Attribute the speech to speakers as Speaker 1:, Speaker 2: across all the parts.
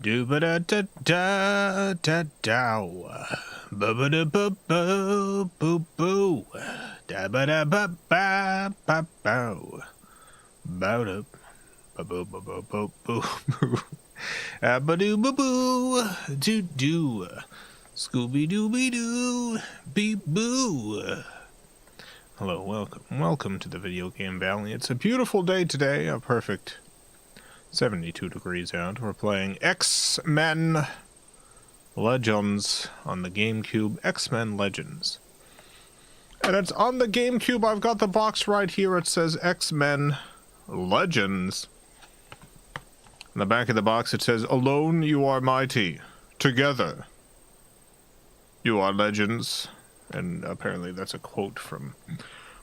Speaker 1: Do ba da da da da da. Ba ba da ba ba boo boo. Da ba da ba ba ba bow. Bout up. Ba boo ba boo boo boo boo. Ba doo ba boo. Do do. Scooby Dooby Doo. Beep boo. Hello, welcome to the Video Game Valley. It's a beautiful day today, a perfect 72 degrees out. We're playing X-Men Legends on the GameCube. X-Men Legends. And it's on the GameCube. I've got the box right here. It says X-Men Legends. On the back of the box it says, "Alone you are mighty. Together you are legends." And apparently that's a quote from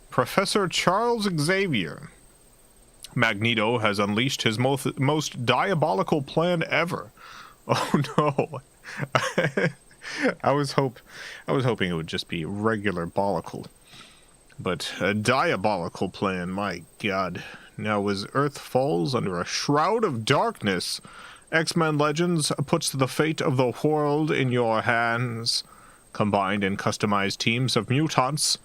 Speaker 1: Professor Charles Xavier. Magneto has unleashed his most diabolical plan ever. Oh no. I was hoping it would just be regular bolical. But a diabolical plan, my god. Now as Earth falls under a shroud of darkness, X-Men Legends puts the fate of the world in your hands. Combined and customized teams of mutants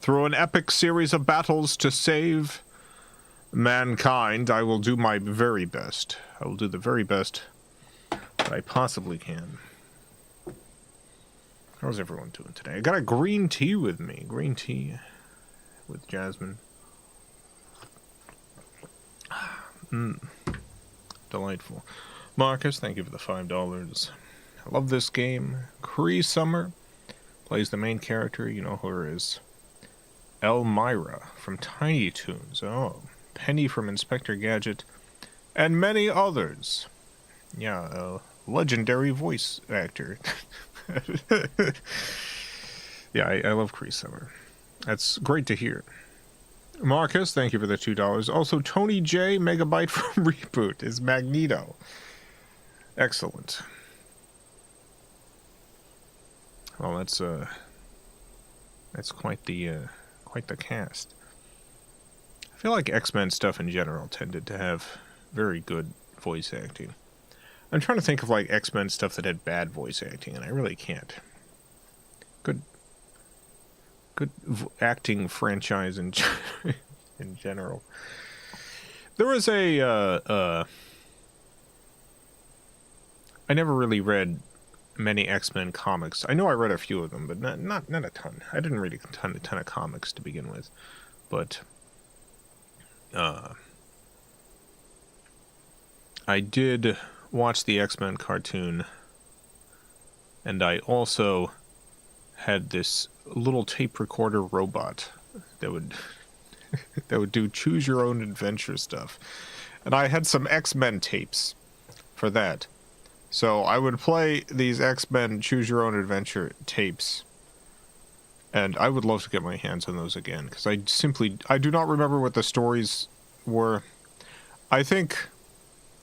Speaker 1: through an epic series of battles to save mankind. I will do my very best. I will do the very best that I possibly can. How's everyone doing today? I got a green tea with me. Green tea with jasmine. Delightful. Marcus, thank you for the $5. I love this game. Cree Summer plays the main character. You know her as Elmira from Tiny Toons. Oh, Penny from Inspector Gadget, and many others. Yeah, a legendary voice actor. Yeah, I love Cree Summer. That's great to hear. Marcus, thank you for the $2. Also, Tony J. Megabyte from Reboot is Magneto. Excellent. Well, that's quite the cast. I feel like X-Men stuff in general tended to have very good voice acting. I'm trying to think of like X-Men stuff that had bad voice acting, and I really can't. Good acting franchise in general. There was I never really read many X-Men comics. I know I read a few of them, but not a ton. I didn't read a ton of comics to begin with, but I did watch the X-Men cartoon, and I also had this little tape recorder robot that would do choose your own adventure stuff, and I had some X-Men tapes for that. So I would play these X-Men Choose Your Own Adventure tapes, and I would love to get my hands on those again, because I do not remember what the stories were. I think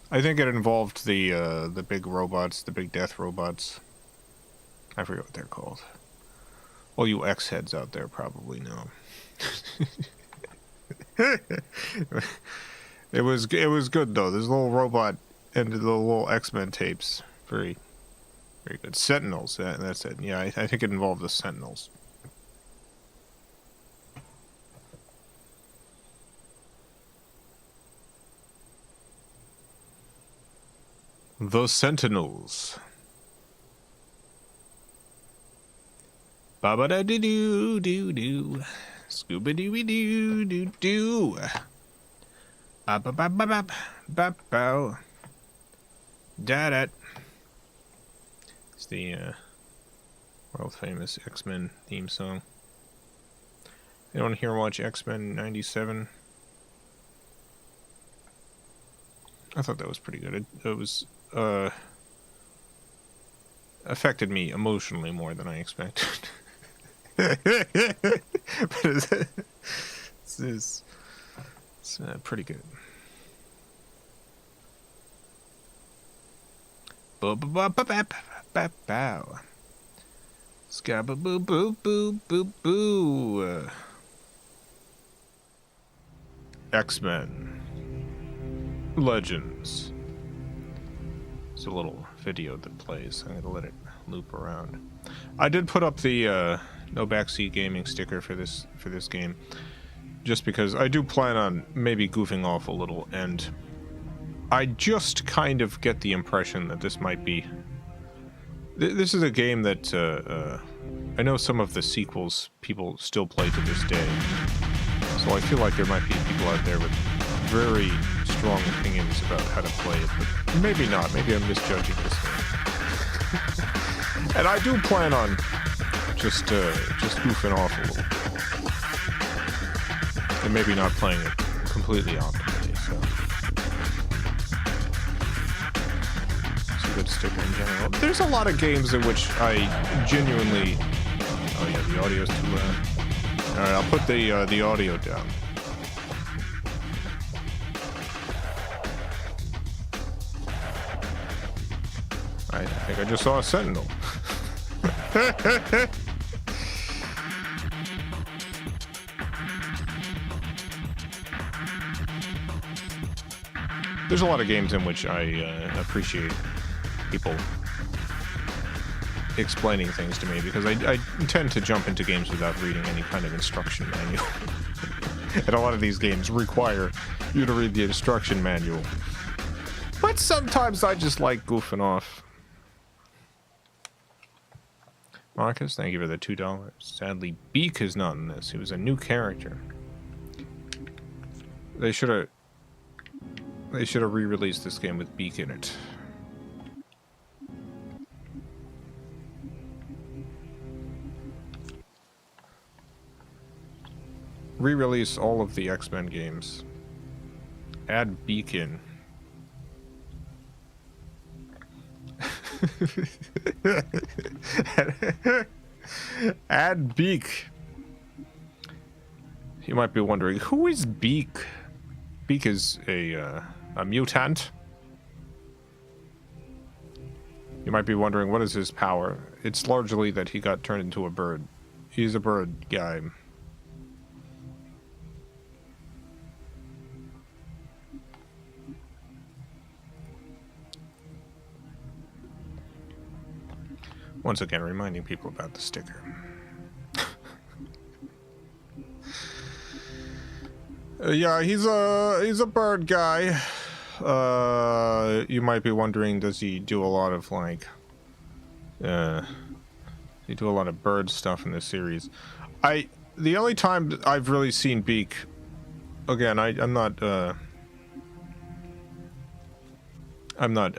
Speaker 1: it involved the big robots, the big death robots. I forget what they're called. All you X-heads out there probably know. It was good though. This little robot and the little X-Men tapes. Very, very good. Sentinels, that's it. Yeah, I think it involved the Sentinels. The Sentinels. Ba-ba-da-doo-doo-doo-doo. Scooba-dooby-doo-doo-doo. Ba-ba-ba-ba-ba-ba-bow. Da-da. It's the world famous X-Men theme song. Anyone here watch X-Men 97? I thought that was pretty good. It was affected me emotionally more than I expected. But it's pretty good. Bow. Scabba boo boo boo boo boo. X-Men Legends. It's a little video that plays. I'm gonna let it loop around. I did put up the no Backseat Gaming sticker for this game, just because I do plan on maybe goofing off a little, and I just kind of get the impression that this might be... This is a game that I know some of the sequels people still play to this day, so I feel like there might be people out there with very strong opinions about how to play it, but maybe not. Maybe I'm misjudging this game. And I do plan on just goofing off a little, and maybe not playing it completely optimally. So it's a good sticker in general. There's a lot of games in which I genuinely... Oh yeah, the audio's too loud. All right, I'll put the audio down. I think I just saw a sentinel. There's a lot of games in which I appreciate people explaining things to me, because I tend to jump into games without reading any kind of instruction manual. And a lot of these games require you to read the instruction manual. But sometimes I just like goofing off. Marcus, thank you for the $2. Sadly, Beak is not in this. He was a new character. They should have re-released this game with Beak in it. Re-release all of the X-Men games. Add Beak in. Add Beak. You might be wondering, who is Beak? Beak is a mutant. You might be wondering, what is his power? It's largely that he got turned into a bird. He's a bird guy. Once again, reminding people about the sticker. Yeah, he's a bird guy. You might be wondering, does he do a lot of like, he do a lot of bird stuff in this series? The only time I've really seen Beak, again, I'm not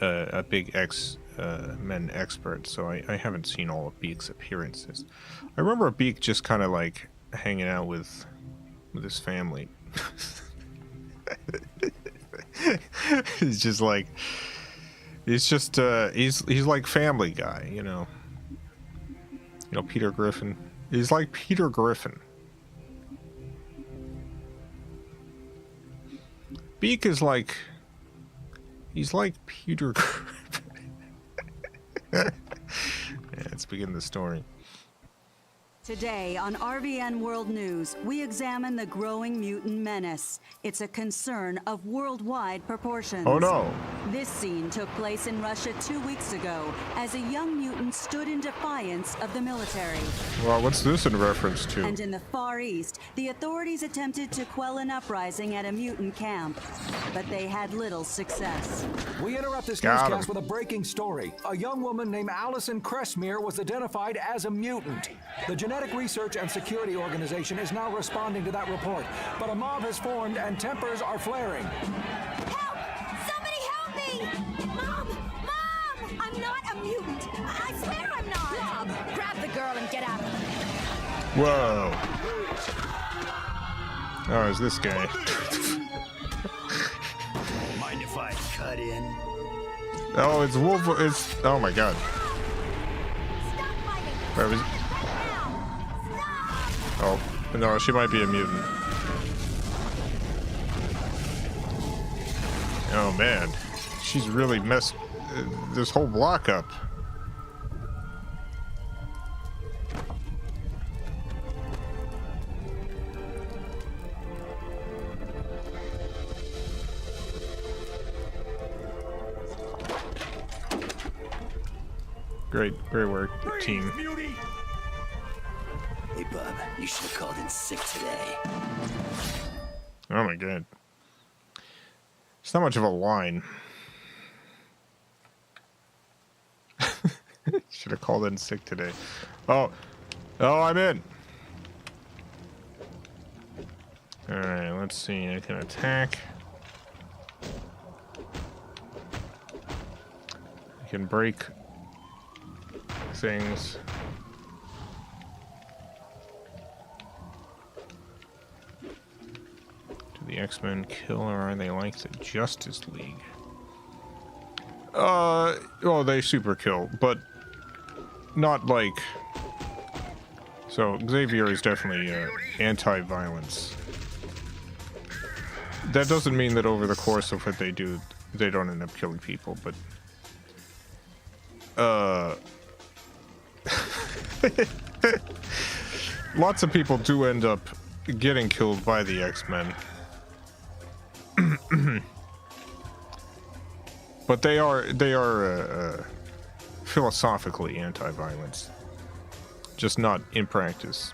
Speaker 1: a big X-Men expert, so I haven't seen all of Beak's appearances. I remember Beak just kind of like hanging out with his family. He's just like, he's like Family Guy, you know. You know, Peter Griffin. He's like Peter Griffin. Beak is like, he's like Peter Griffin. Yeah, let's begin the story.
Speaker 2: Today on RVN World News, we examine the growing mutant menace. It's a concern of worldwide proportions.
Speaker 1: Oh no!
Speaker 2: This scene took place in Russia 2 weeks ago as a young mutant stood in defiance of the military.
Speaker 1: Well, what's this in reference to?
Speaker 2: And in the Far East, the authorities attempted to quell an uprising at a mutant camp, but they had little success.
Speaker 3: We interrupt this newscast with a breaking story. A young woman named Allison Cressmere was identified as a mutant. The Genetic Research and Security Organization is now responding to that report, but a mob has formed and tempers are flaring.
Speaker 4: Help! Somebody help me! Mom! Mom! I'm not a mutant! I swear I'm not! Bob, grab the girl and get out of here.
Speaker 1: Whoa. Oh, is this guy?
Speaker 5: Mind if I cut in?
Speaker 1: Oh, it's Wolf. It's. Oh my god.
Speaker 4: Stop fighting!
Speaker 1: Where was... Oh, no, she might be a mutant. Oh man, she's really messed this whole block up. Great work, team.
Speaker 5: Hey, Bub, you should have called in sick today.
Speaker 1: Oh my god. It's not much of a line. Should have called in sick today. Oh, I'm in. Alright, let's see. I can attack. I can break things. Do the X-Men kill, or are they like the Justice League? Well, they super kill, but not like... So, Xavier is definitely anti-violence. That doesn't mean that over the course of what they do, they don't end up killing people, but... Lots of people do end up getting killed by the X-Men. But they are philosophically anti-violence, just not in practice.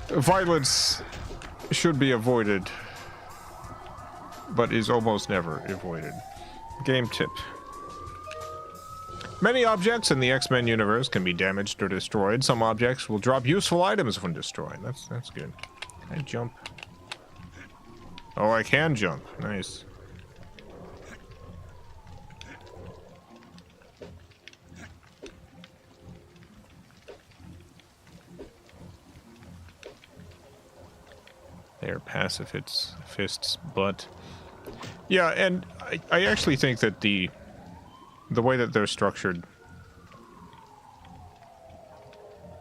Speaker 1: Violence should be avoided, but is almost never avoided. Game tip. Many objects in the X-Men universe can be damaged or destroyed. Some objects will drop useful items when destroyed. That's good. Can I jump? Oh, I can jump. Nice. They're pacifists, but... Yeah, and I actually think that the way that they're structured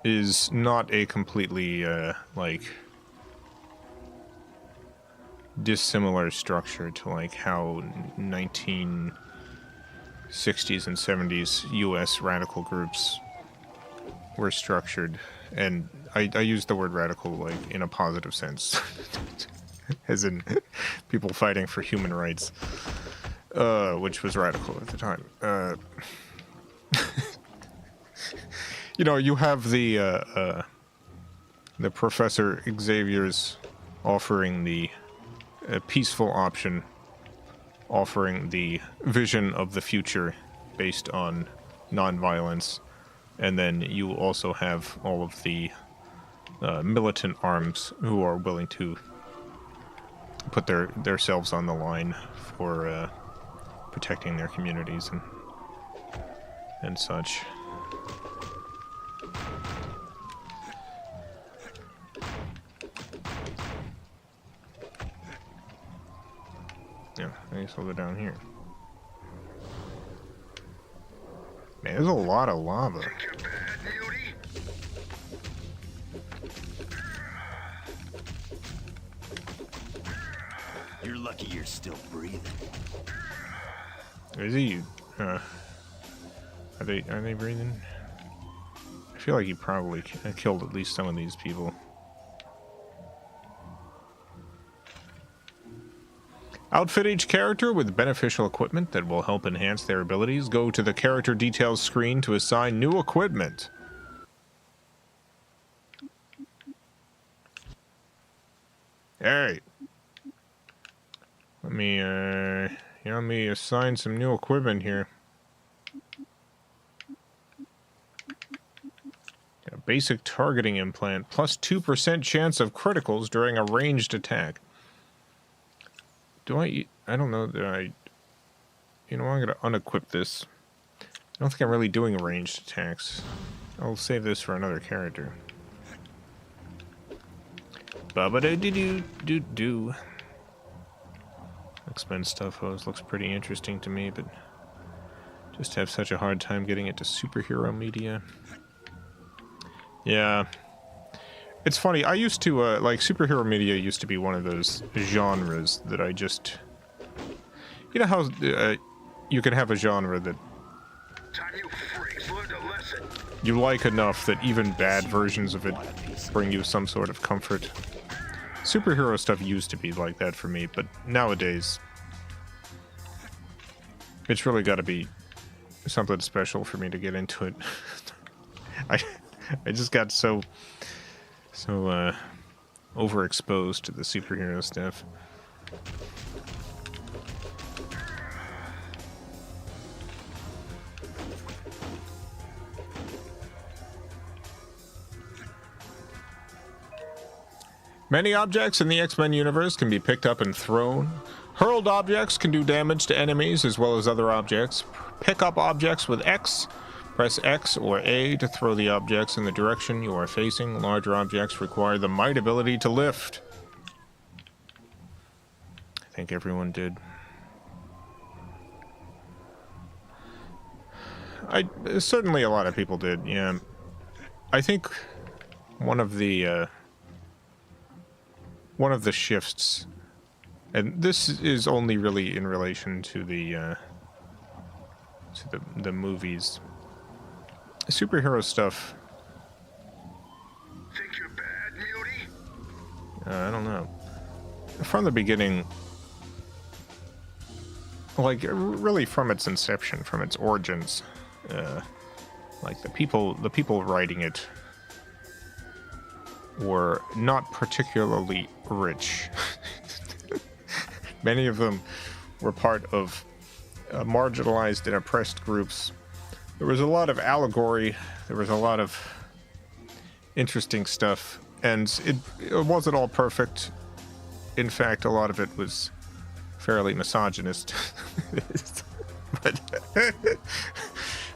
Speaker 1: is not a completely, like, dissimilar structure to, like, how 1960s and 70s US radical groups were structured. And I use the word radical, like, in a positive sense. As in people fighting for human rights, which was radical at the time. You know, you have the Professor Xavier's offering the peaceful option, offering the vision of the future based on non-violence, and then you also have all of the militant arms who are willing to put theirselves on the line for protecting their communities and such. Yeah, I guess I'll go down here. Man, there's a lot of lava.
Speaker 5: You're lucky you're still breathing.
Speaker 1: Is he? Are they breathing? I feel like he probably killed at least some of these people. Outfit each character with beneficial equipment that will help enhance their abilities. Go to the character details screen to assign new equipment. Hey. Let me assign some new equipment here. A basic targeting implant, plus 2% chance of criticals during a ranged attack. I don't know that you know, I'm gonna unequip this. I don't think I'm really doing ranged attacks. I'll save this for another character. Ba-ba-da-doo-doo-doo-doo. X-Men stuff always looks pretty interesting to me, but just have such a hard time getting it to superhero media. Yeah. It's funny, I used to, like, superhero media used to be one of those genres that I just... You know how you can have a genre that you like enough that even bad versions of it bring you some sort of comfort? Superhero stuff used to be like that for me, but nowadays It's really got to be something special for me to get into it. I just got so overexposed to the superhero stuff. Many objects in the X-Men universe can be picked up and thrown. Hurled objects can do damage to enemies as well as other objects. Pick up objects with X. Press X or A to throw the objects in the direction you are facing. Larger objects require the might ability to lift. I think everyone did. Certainly a lot of people did, yeah. I think one of the shifts, and this is only really in relation to the movies. Superhero stuff.
Speaker 6: Think you're bad, Muty?
Speaker 1: I don't know. From the beginning, like really from its inception, from its origins, like the people writing it were not particularly rich. Many of them were part of marginalized and oppressed groups. There was a lot of allegory, there was a lot of interesting stuff, and it wasn't all perfect. In fact, a lot of it was fairly misogynist.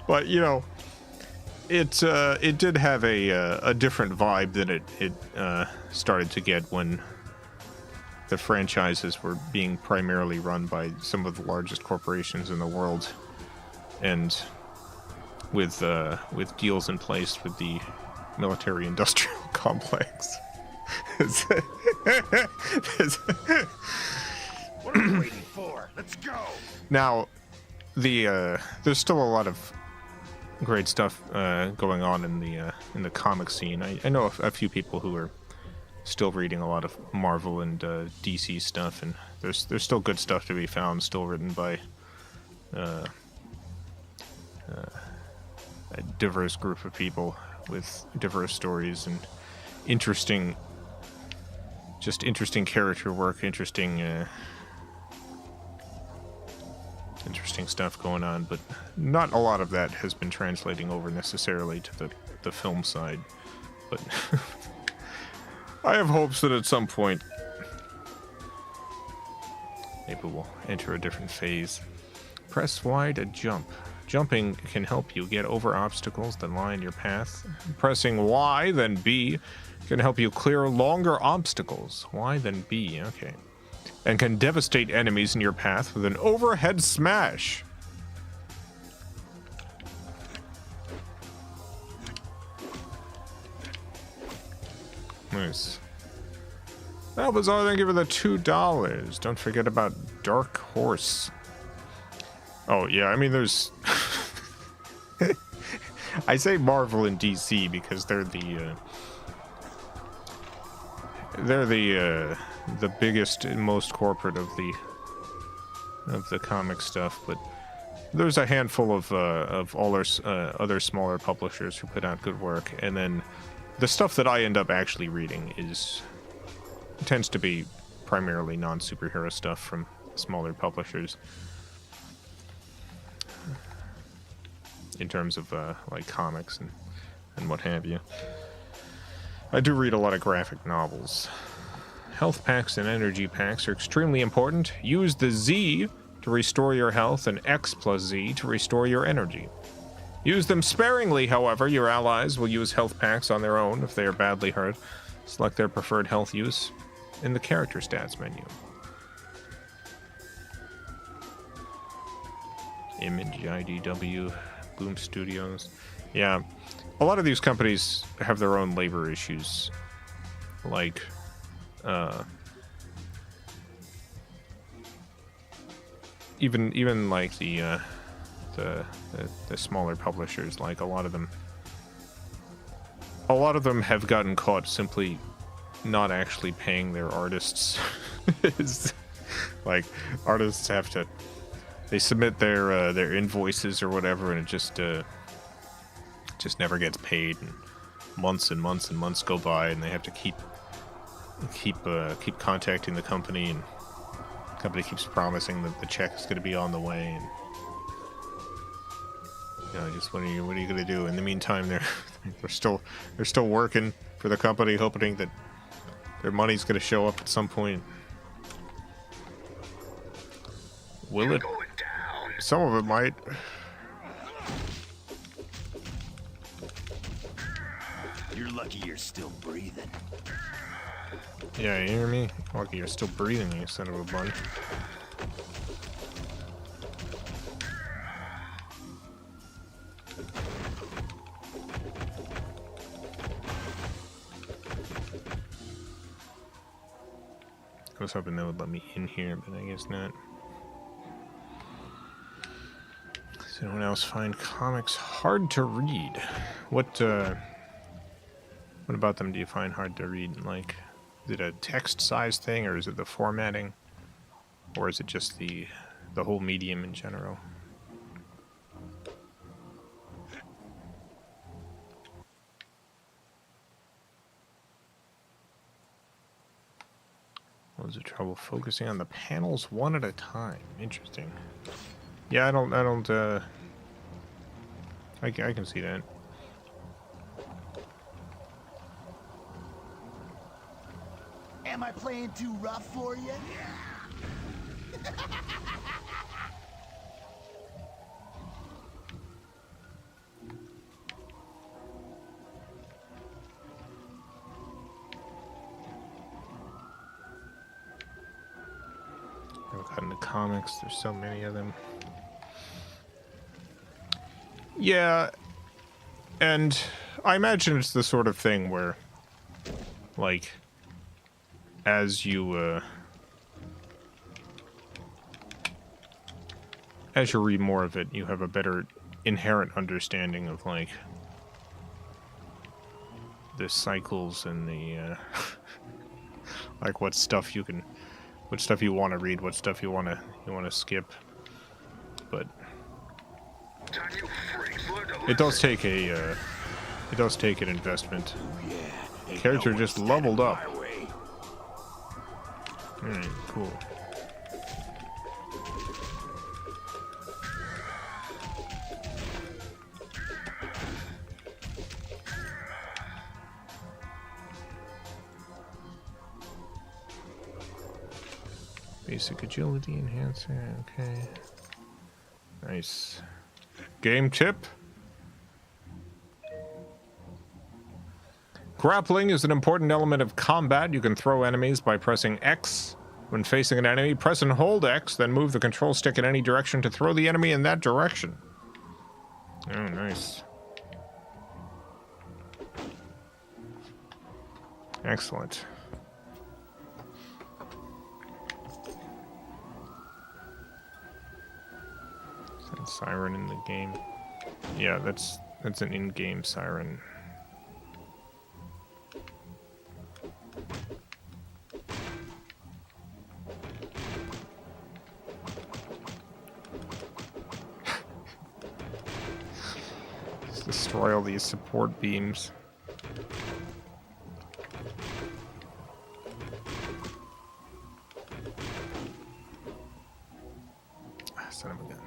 Speaker 1: but you know, it did have a different vibe than it started to get when the franchises were being primarily run by some of the largest corporations in the world, and with deals in place with the military-industrial complex.
Speaker 6: What are we waiting for? Let's go!
Speaker 1: Now, there's still a lot of great stuff going on in the comic scene. I know a few people who are still reading a lot of Marvel and DC stuff, and there's still good stuff to be found, still written by a diverse group of people with diverse stories and interesting character work, interesting stuff going on, but not a lot of that has been translating over necessarily to the film side. But I have hopes that at some point maybe we'll enter a different phase. Press Y to jump. Jumping can help you get over obstacles that lie in your path. Pressing Y, then B, can help you clear longer obstacles. Y, then B, okay. And can devastate enemies in your path with an overhead smash. Nice. Balbazar, thank you for the $2. Don't forget about Dark Horse. Oh, yeah, I mean, there's... I say Marvel and DC because they're the biggest and most corporate of the comic stuff, but there's a handful of all our other smaller publishers who put out good work, and then the stuff that I end up actually reading tends to be primarily non-superhero stuff from smaller publishers. In terms of like comics and what have you. I do read a lot of graphic novels. Health packs and energy packs are extremely important. Use the Z to restore your health and X plus Z to restore your energy. Use them sparingly, however. Your allies will use health packs on their own if they are badly hurt. Select their preferred health use in the character stats menu. Image, IDW, Boom Studios. Yeah, a lot of these companies have their own labor issues. Like, even like the smaller publishers, like a lot of them have gotten caught simply not actually paying their artists. Like, artists have to they submit their invoices or whatever, and it just never gets paid, and months and months and months go by, and they have to keep contacting the company, and the company keeps promising that the check is going to be on the way, and just what are you going to do? In the meantime, they're still working for the company, hoping that their money's going to show up at some point. Will it? Some of it might.
Speaker 5: You're lucky you're still breathing.
Speaker 1: Yeah, you hear me? Lucky you're still breathing, you son of a bun. I was hoping that would let me in here, but I guess not. Does anyone else find comics hard to read? What about them do you find hard to read? Like, is it a text size thing, or is it the formatting? Or is it just the whole medium in general? What was the trouble focusing on the panels one at a time? Interesting. Yeah, I can see that.
Speaker 5: Am I playing too rough for you?
Speaker 1: I've gotten the comics. There's so many of them. Yeah, and I imagine it's the sort of thing where, like, as you read more of it, you have a better inherent understanding of, like, the cycles and the like what stuff you want to read, what stuff you want to skip. But it does take an investment. The character just leveled up. Alright, cool. Basic agility enhancer, okay. Nice. Game tip. Grappling is an important element of combat. You can throw enemies by pressing X. When facing an enemy, press and hold X, then move the control stick in any direction to throw the enemy in that direction. Oh, nice. Excellent. Is that siren in the game? Yeah, that's an in-game siren. Destroy all these support beams. Son of a gun.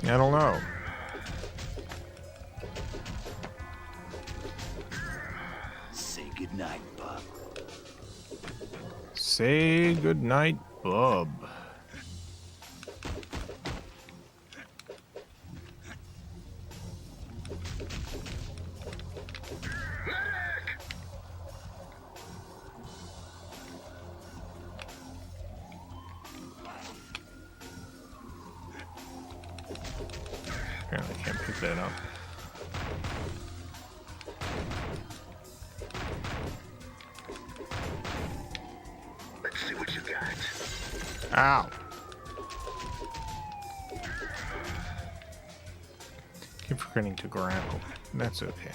Speaker 1: I don't know.
Speaker 5: Say goodnight, Bub.
Speaker 1: Say goodnight, Bub. Apparently can't pick that up. Ow. Keep forgetting to grapple. That's okay.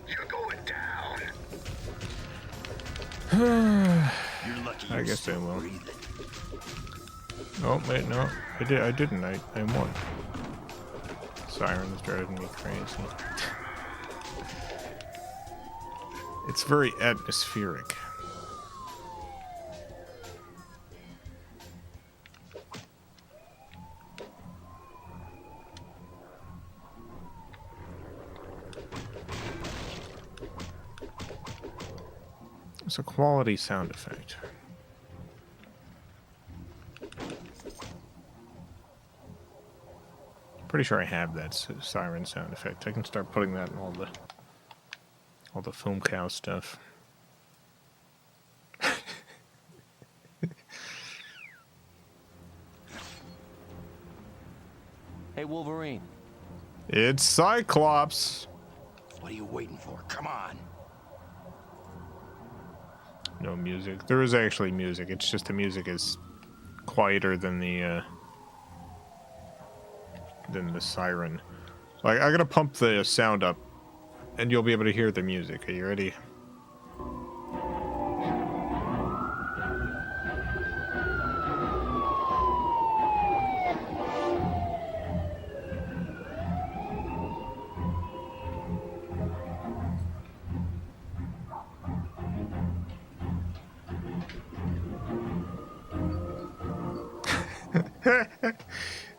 Speaker 6: You're going down. You're lucky.
Speaker 1: I guess I
Speaker 6: still
Speaker 1: will.
Speaker 6: breathing.
Speaker 1: Oh wait, no, I didn't. I won. Siren's driving me crazy. It's very atmospheric. It's a quality sound effect. Pretty sure I have that siren sound effect. I can start putting that in all the FilmCow stuff.
Speaker 7: Hey, Wolverine.
Speaker 1: It's Cyclops.
Speaker 6: What are you waiting for? Come on.
Speaker 1: No music. There is actually music. It's just the music is quieter than the siren. Like, I gotta pump the sound up, and you'll be able to hear the music. Are you ready?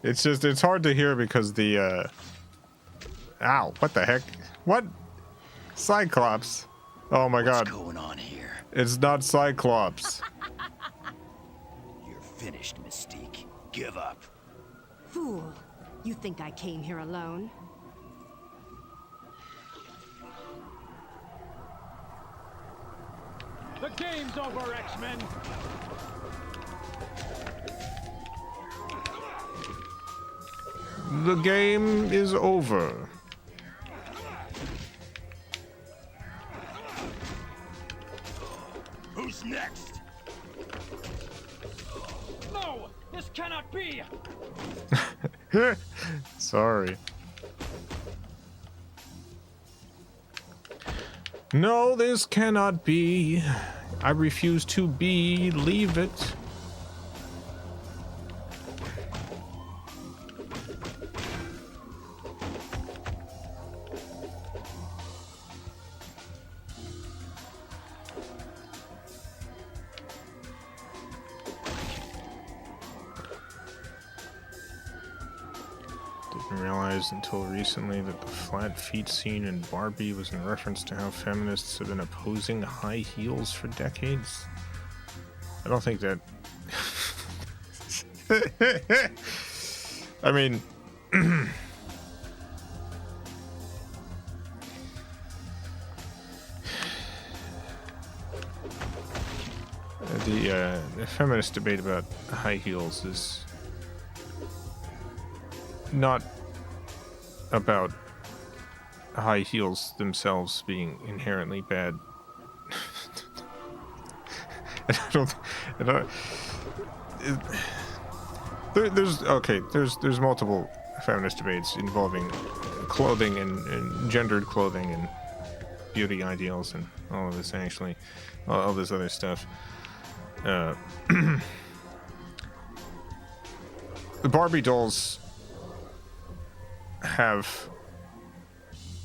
Speaker 1: It's hard to hear because the, ow, what the heck? What? Cyclops. Oh my god.
Speaker 6: What's going on here?
Speaker 1: It's not Cyclops.
Speaker 6: You're finished, Mystique. Give up.
Speaker 8: Fool. You think I came here alone?
Speaker 3: The game's over, X-Men!
Speaker 1: The game is over.
Speaker 6: Who's next?
Speaker 3: No! This cannot be!
Speaker 1: Sorry. No, this cannot be. I refuse to believe it. Didn't realize until recently that the flat feet scene in Barbie was in reference to how feminists have been opposing high heels for decades. I don't think that... I mean... the feminist debate about high heels is not about high heels themselves being inherently bad. There's multiple feminist debates involving clothing and gendered clothing and beauty ideals and all of this, actually, all this other stuff. The Barbie dolls have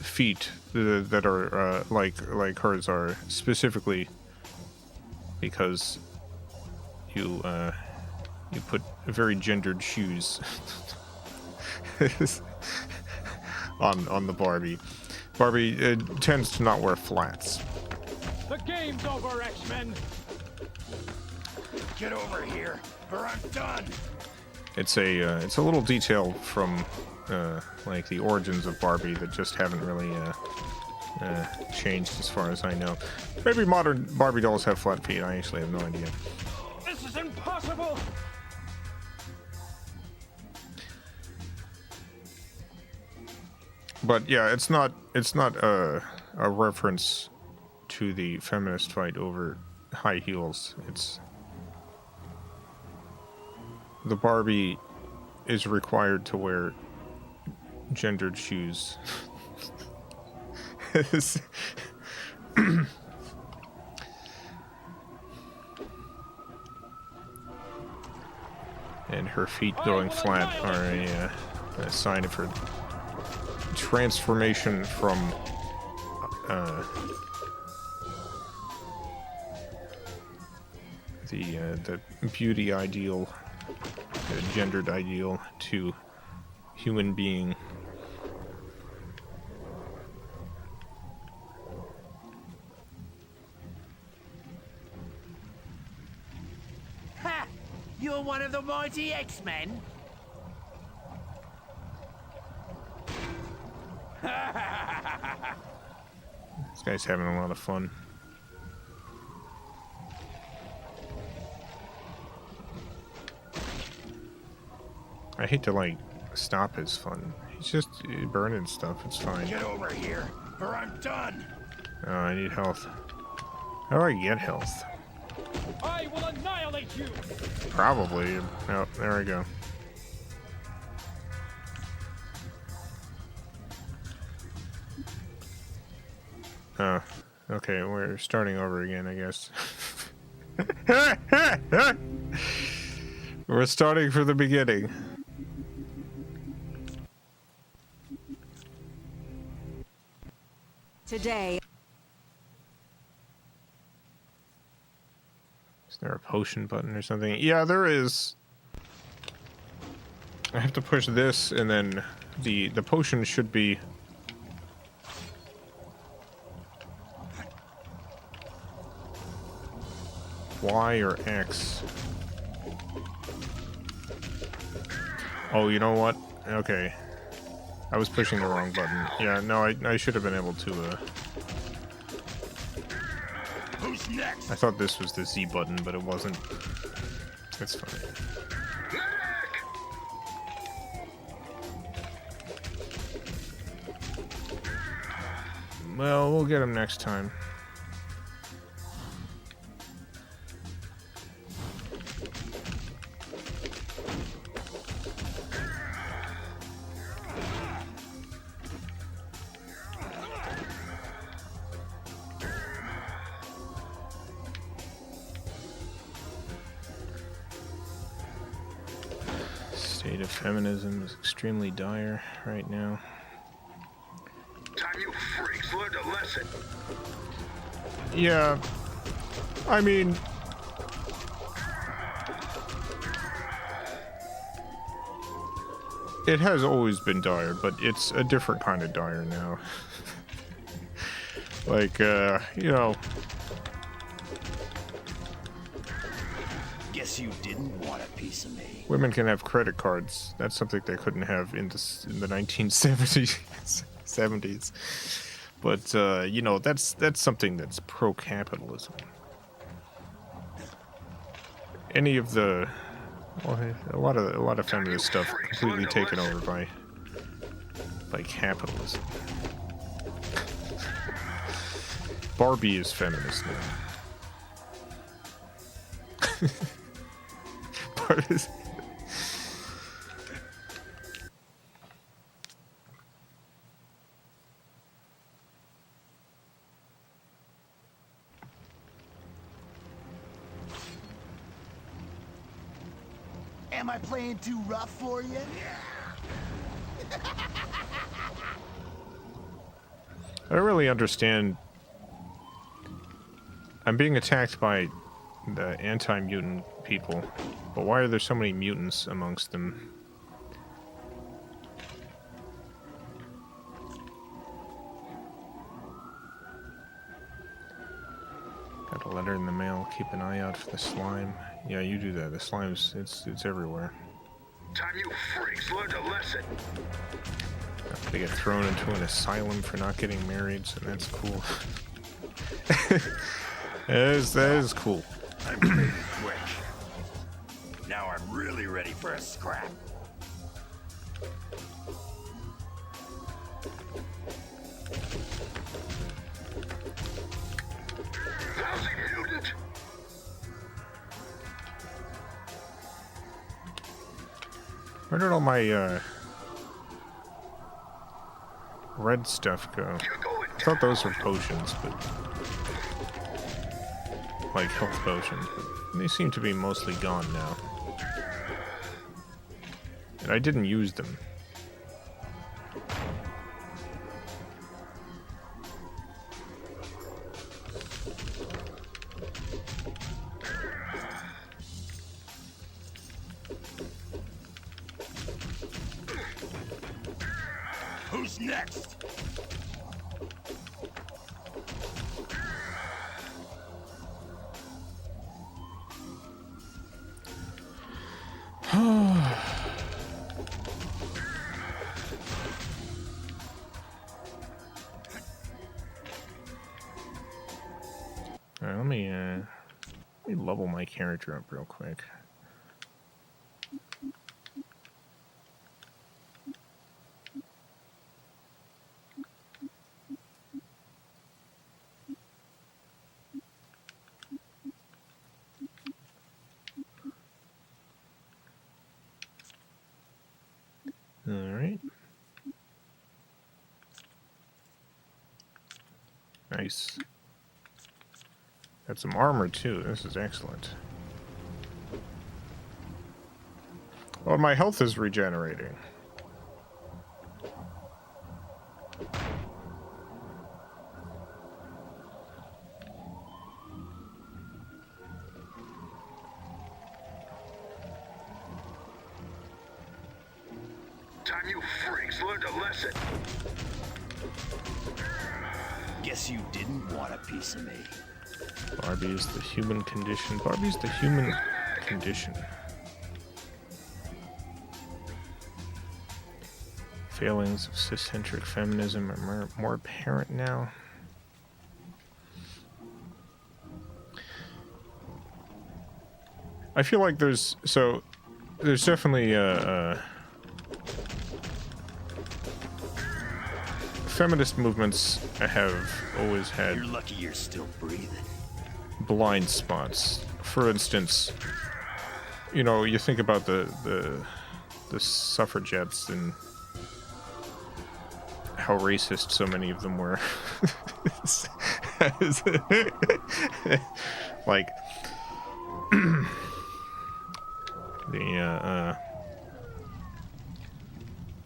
Speaker 1: feet that are like hers are, specifically because you put very gendered shoes on the Barbie. Barbie tends to not wear flats.
Speaker 3: The game's over, X-Men!
Speaker 6: Get over here, or I'm done.
Speaker 1: It's a little detail from like the origins of Barbie that just haven't really changed as far as I know. Maybe modern Barbie dolls have flat feet. I actually have no idea.
Speaker 3: This is impossible!
Speaker 1: But yeah, it's not a reference to the feminist fight over high heels. It's the Barbie is required to wear gendered shoes. And her feet going flat are a sign of her transformation from the beauty ideal, the gendered ideal, to human being.
Speaker 7: Ha! You're one of the mighty X-Men?
Speaker 1: This guy's having a lot of fun. I hate to, like, stop his fun. He's just burning stuff. It's fine.
Speaker 6: Get over here, or I'm done.
Speaker 1: Oh, I need health. How do I get health?
Speaker 3: I will annihilate you!
Speaker 1: Probably. Oh, there we go. Oh, okay, we're starting over again, I guess. We're starting from the beginning.
Speaker 2: Today.
Speaker 1: Is there a potion button or something? Yeah, there is. I have to push this, and then the potion should be... Y or X. Oh, you know what? Okay. I was pushing the wrong button. Yeah, no, I should have been able to,
Speaker 6: Who's next?
Speaker 1: I thought this was the Z button, but it wasn't. It's fine. Well, we'll get him next time. State of feminism is extremely dire right now.
Speaker 6: Time you freaks learned a lesson.
Speaker 1: Yeah, I mean, it has always been dire, but it's a different kind of dire now. Like, you know.
Speaker 6: Guess you didn't want a piece of me.
Speaker 1: Women can have credit cards. That's something they couldn't have in the 1970s. 70s. But you know, that's something that's pro-capitalism. Any of the, well, a lot of feminist stuff completely taken over by capitalism. Barbie is feminist now. Barbie's...
Speaker 5: Am I playing too rough for you?
Speaker 1: I don't really understand. I'm being attacked by the anti-mutant people, but why are there so many mutants amongst them? Got a letter in the mail. Keep an eye out for the slime. Yeah, you do that. The slime's it's everywhere.
Speaker 6: Time you freaks learned a lesson.
Speaker 1: They get thrown into an asylum for not getting married, so that's cool. that is cool.
Speaker 6: I'm pretty quick. Now I'm really ready for a scrap. Housing mutant.
Speaker 1: Where did all my red stuff go? I thought those were potions, but like health potions, but they seem to be mostly gone now. And I didn't use them.
Speaker 6: Who's next?
Speaker 1: Alright, let me level my character up real quick. Alright. Nice. Got some armor too. This is excellent. Oh, my health is regenerating.
Speaker 6: Time you freaks learned a lesson. Guess you didn't want a piece of me.
Speaker 1: Barbie is the human condition. Barbie's the human condition. Failings of ciscentric feminism are more apparent now. I feel like there's definitely feminist movements have always had.
Speaker 6: You're lucky you're still breathing.
Speaker 1: Blind spots. For instance, you know, you think about the suffragettes and how racist so many of them were. Like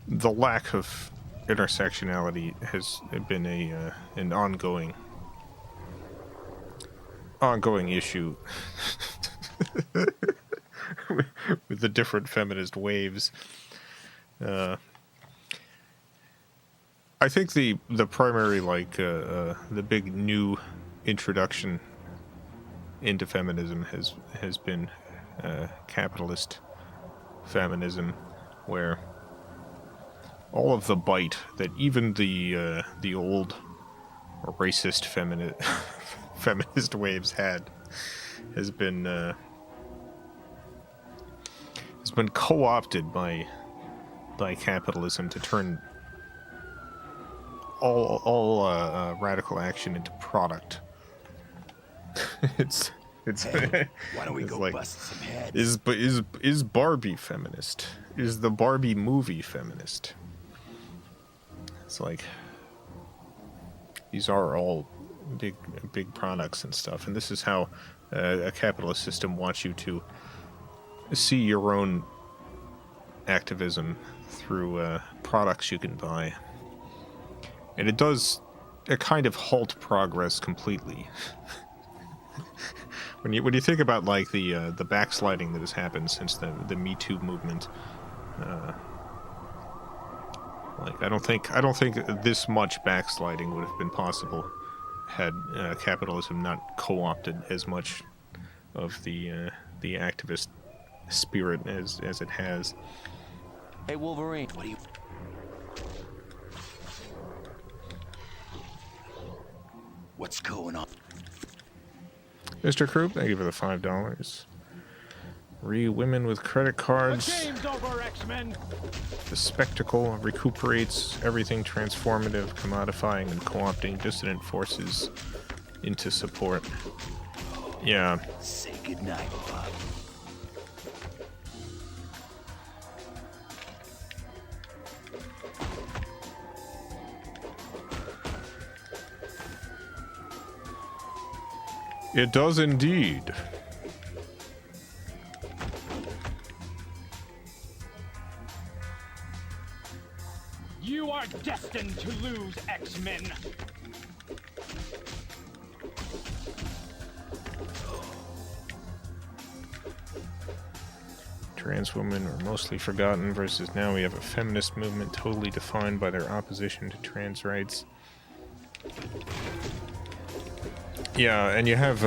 Speaker 1: the lack of intersectionality has been an ongoing issue with the different feminist waves. I think the primary the big new introduction into feminism has been capitalist feminism, where all of the bite that even the old racist feminist waves has been co-opted by capitalism to turn all radical action into product. it's
Speaker 6: Hey, why don't we go
Speaker 1: like,
Speaker 6: bust some heads?
Speaker 1: Is Barbie feminist? Is the Barbie movie feminist? It's like these are all big products and stuff, and this is how a capitalist system wants you to see your own activism through products you can buy, and it kind of halt progress completely. When you think about like the backsliding that has happened since the Me Too movement, like I don't think this much backsliding would have been possible had capitalism not co-opted as much of the activist spirit as it has.
Speaker 7: Hey, Wolverine,
Speaker 6: What's going on?
Speaker 1: Mr. Croup, thank you for the $5. Women with credit cards.
Speaker 7: The game's over, X-Men.
Speaker 1: The spectacle recuperates everything transformative, commodifying and co-opting dissident forces into support. Yeah.
Speaker 6: Say goodnight, Bob.
Speaker 1: It does indeed.
Speaker 7: You are destined to lose, X-Men.
Speaker 1: Trans women were mostly forgotten versus now we have a feminist movement totally defined by their opposition to trans rights. Yeah, and you have,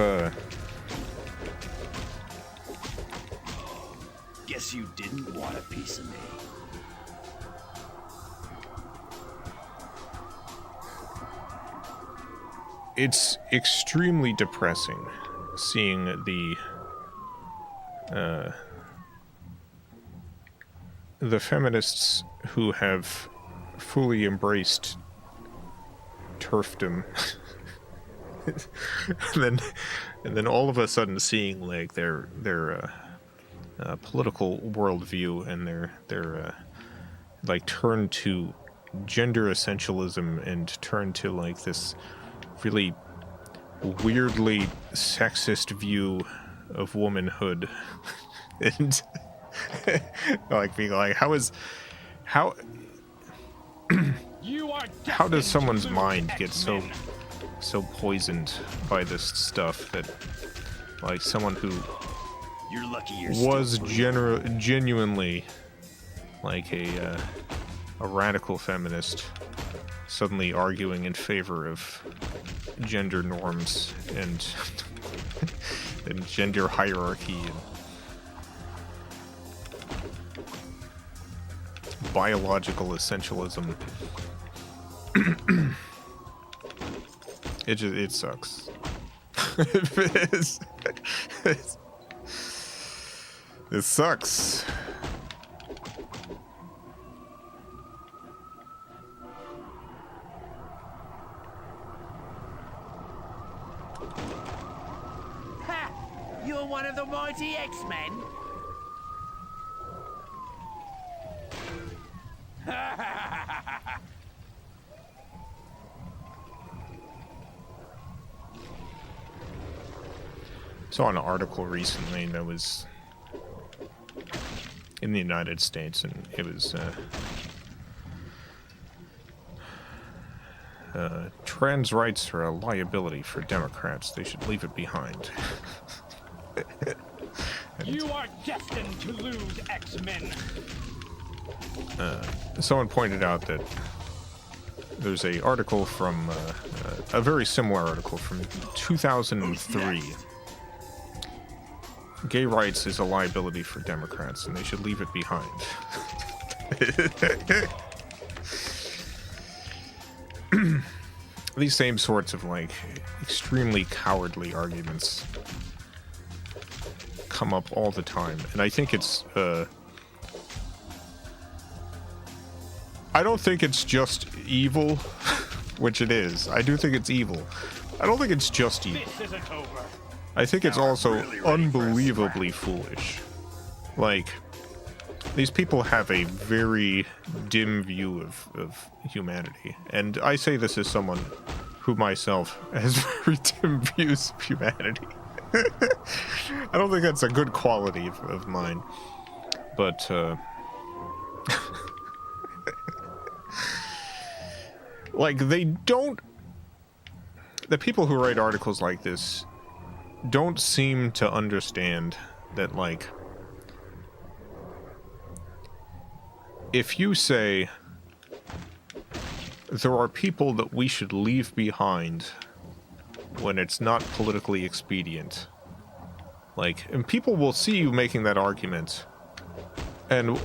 Speaker 6: Guess you didn't want a piece of me.
Speaker 1: it's extremely depressing seeing the feminists who have fully embraced turfdom and then all of a sudden seeing like their political worldview and their like turn to gender essentialism and turn to like this really weirdly sexist view of womanhood and like being like how does someone's mind get so poisoned by this stuff that like someone who
Speaker 6: You're lucky you're
Speaker 1: was
Speaker 6: still
Speaker 1: genuinely like a radical feminist suddenly arguing in favor of gender norms and and gender hierarchy and biological essentialism. It sucks. It sucks.
Speaker 7: Ha! You're one of the mighty X-Men?
Speaker 1: Saw an article recently that was in the United States, and it was trans rights are a liability for Democrats. They should leave it behind.
Speaker 7: You are destined to lose, X-Men.
Speaker 1: Someone pointed out that there's a article from a very similar article from 2003. Gay rights is a liability for Democrats, and they should leave it behind. These same sorts of, like, extremely cowardly arguments come up all the time, and I think it's, I don't think it's just evil, which it is. I do think it's evil. I don't think it's just evil.
Speaker 7: This isn't over.
Speaker 1: I think it's also
Speaker 6: really ready
Speaker 1: unbelievably foolish. Like, these people have a very dim view of humanity. And I say this as someone who myself has very dim views of humanity. I don't think that's a good quality of mine. But, like, they don't... The people who write articles like this don't seem to understand that, like, if you say there are people that we should leave behind when it's not politically expedient, like, and people will see you making that argument, and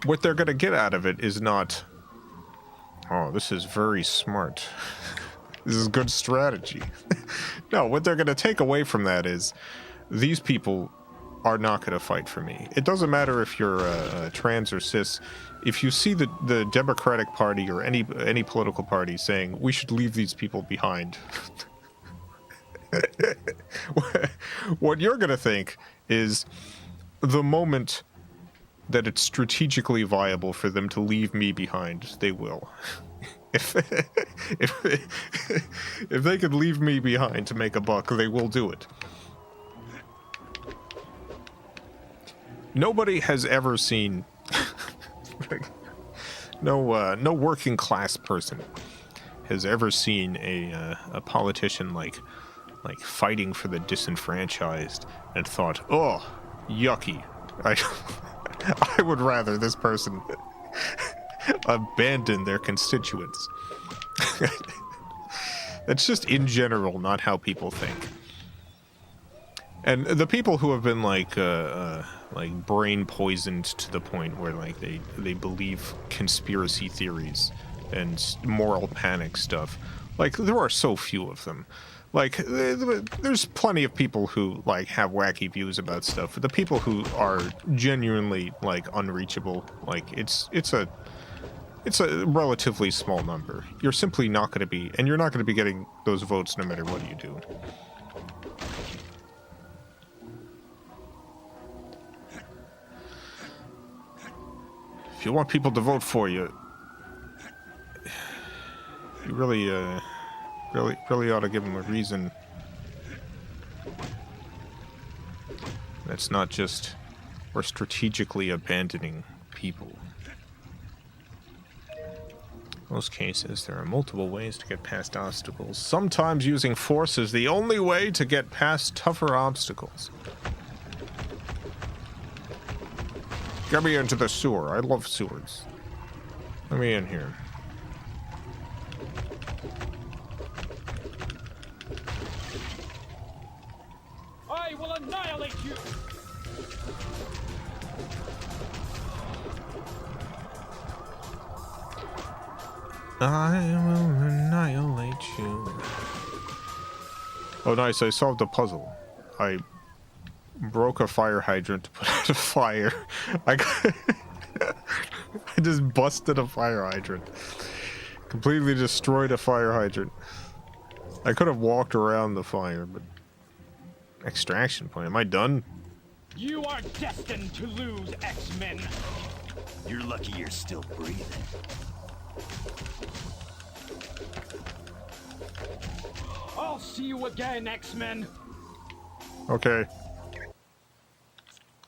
Speaker 1: what they're gonna get out of it is not, oh, this is very smart. This is good strategy. No, what they're going to take away from that is these people are not going to fight for me. It doesn't matter if you're trans or cis. If you see the Democratic Party or any political party saying we should leave these people behind, what you're going to think is the moment that it's strategically viable for them to leave me behind, they will. If they could leave me behind to make a buck, they will do it. Nobody has ever seen no working class person has ever seen a politician like fighting for the disenfranchised and thought, oh, yucky. I would rather this person abandon their constituents. That's just in general not how people think. And the people who have been like brain poisoned to the point where like they believe conspiracy theories and moral panic stuff, like there are so few of them. Like there's plenty of people who like have wacky views about stuff, but the people who are genuinely like unreachable, like it's a relatively small number. You're simply not going to be, and you're not going to be getting those votes no matter what you do. If you want people to vote for you, you really ought to give them a reason. That's not just we're strategically abandoning people. In most cases, there are multiple ways to get past obstacles. Sometimes using force is the only way to get past tougher obstacles. Get me into the sewer. I love sewers. Let me in here.
Speaker 9: I will annihilate you!
Speaker 1: I will annihilate you. Oh, nice. I solved the puzzle. I broke a fire hydrant to put out a fire. I just busted a fire hydrant. Completely destroyed a fire hydrant. I could have walked around the fire, but... Extraction point. Am I done?
Speaker 9: You are destined to lose, X-Men.
Speaker 6: You're lucky you're still breathing.
Speaker 9: I'll see you again, X-Men.
Speaker 1: Okay.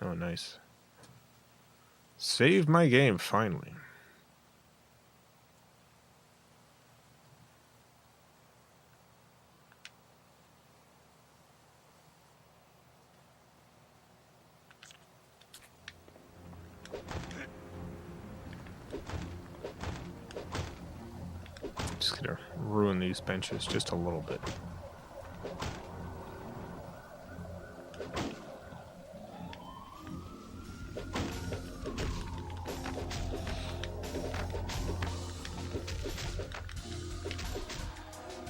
Speaker 1: Oh, nice. Saved my game, finally. Just gonna ruin these benches just a little bit.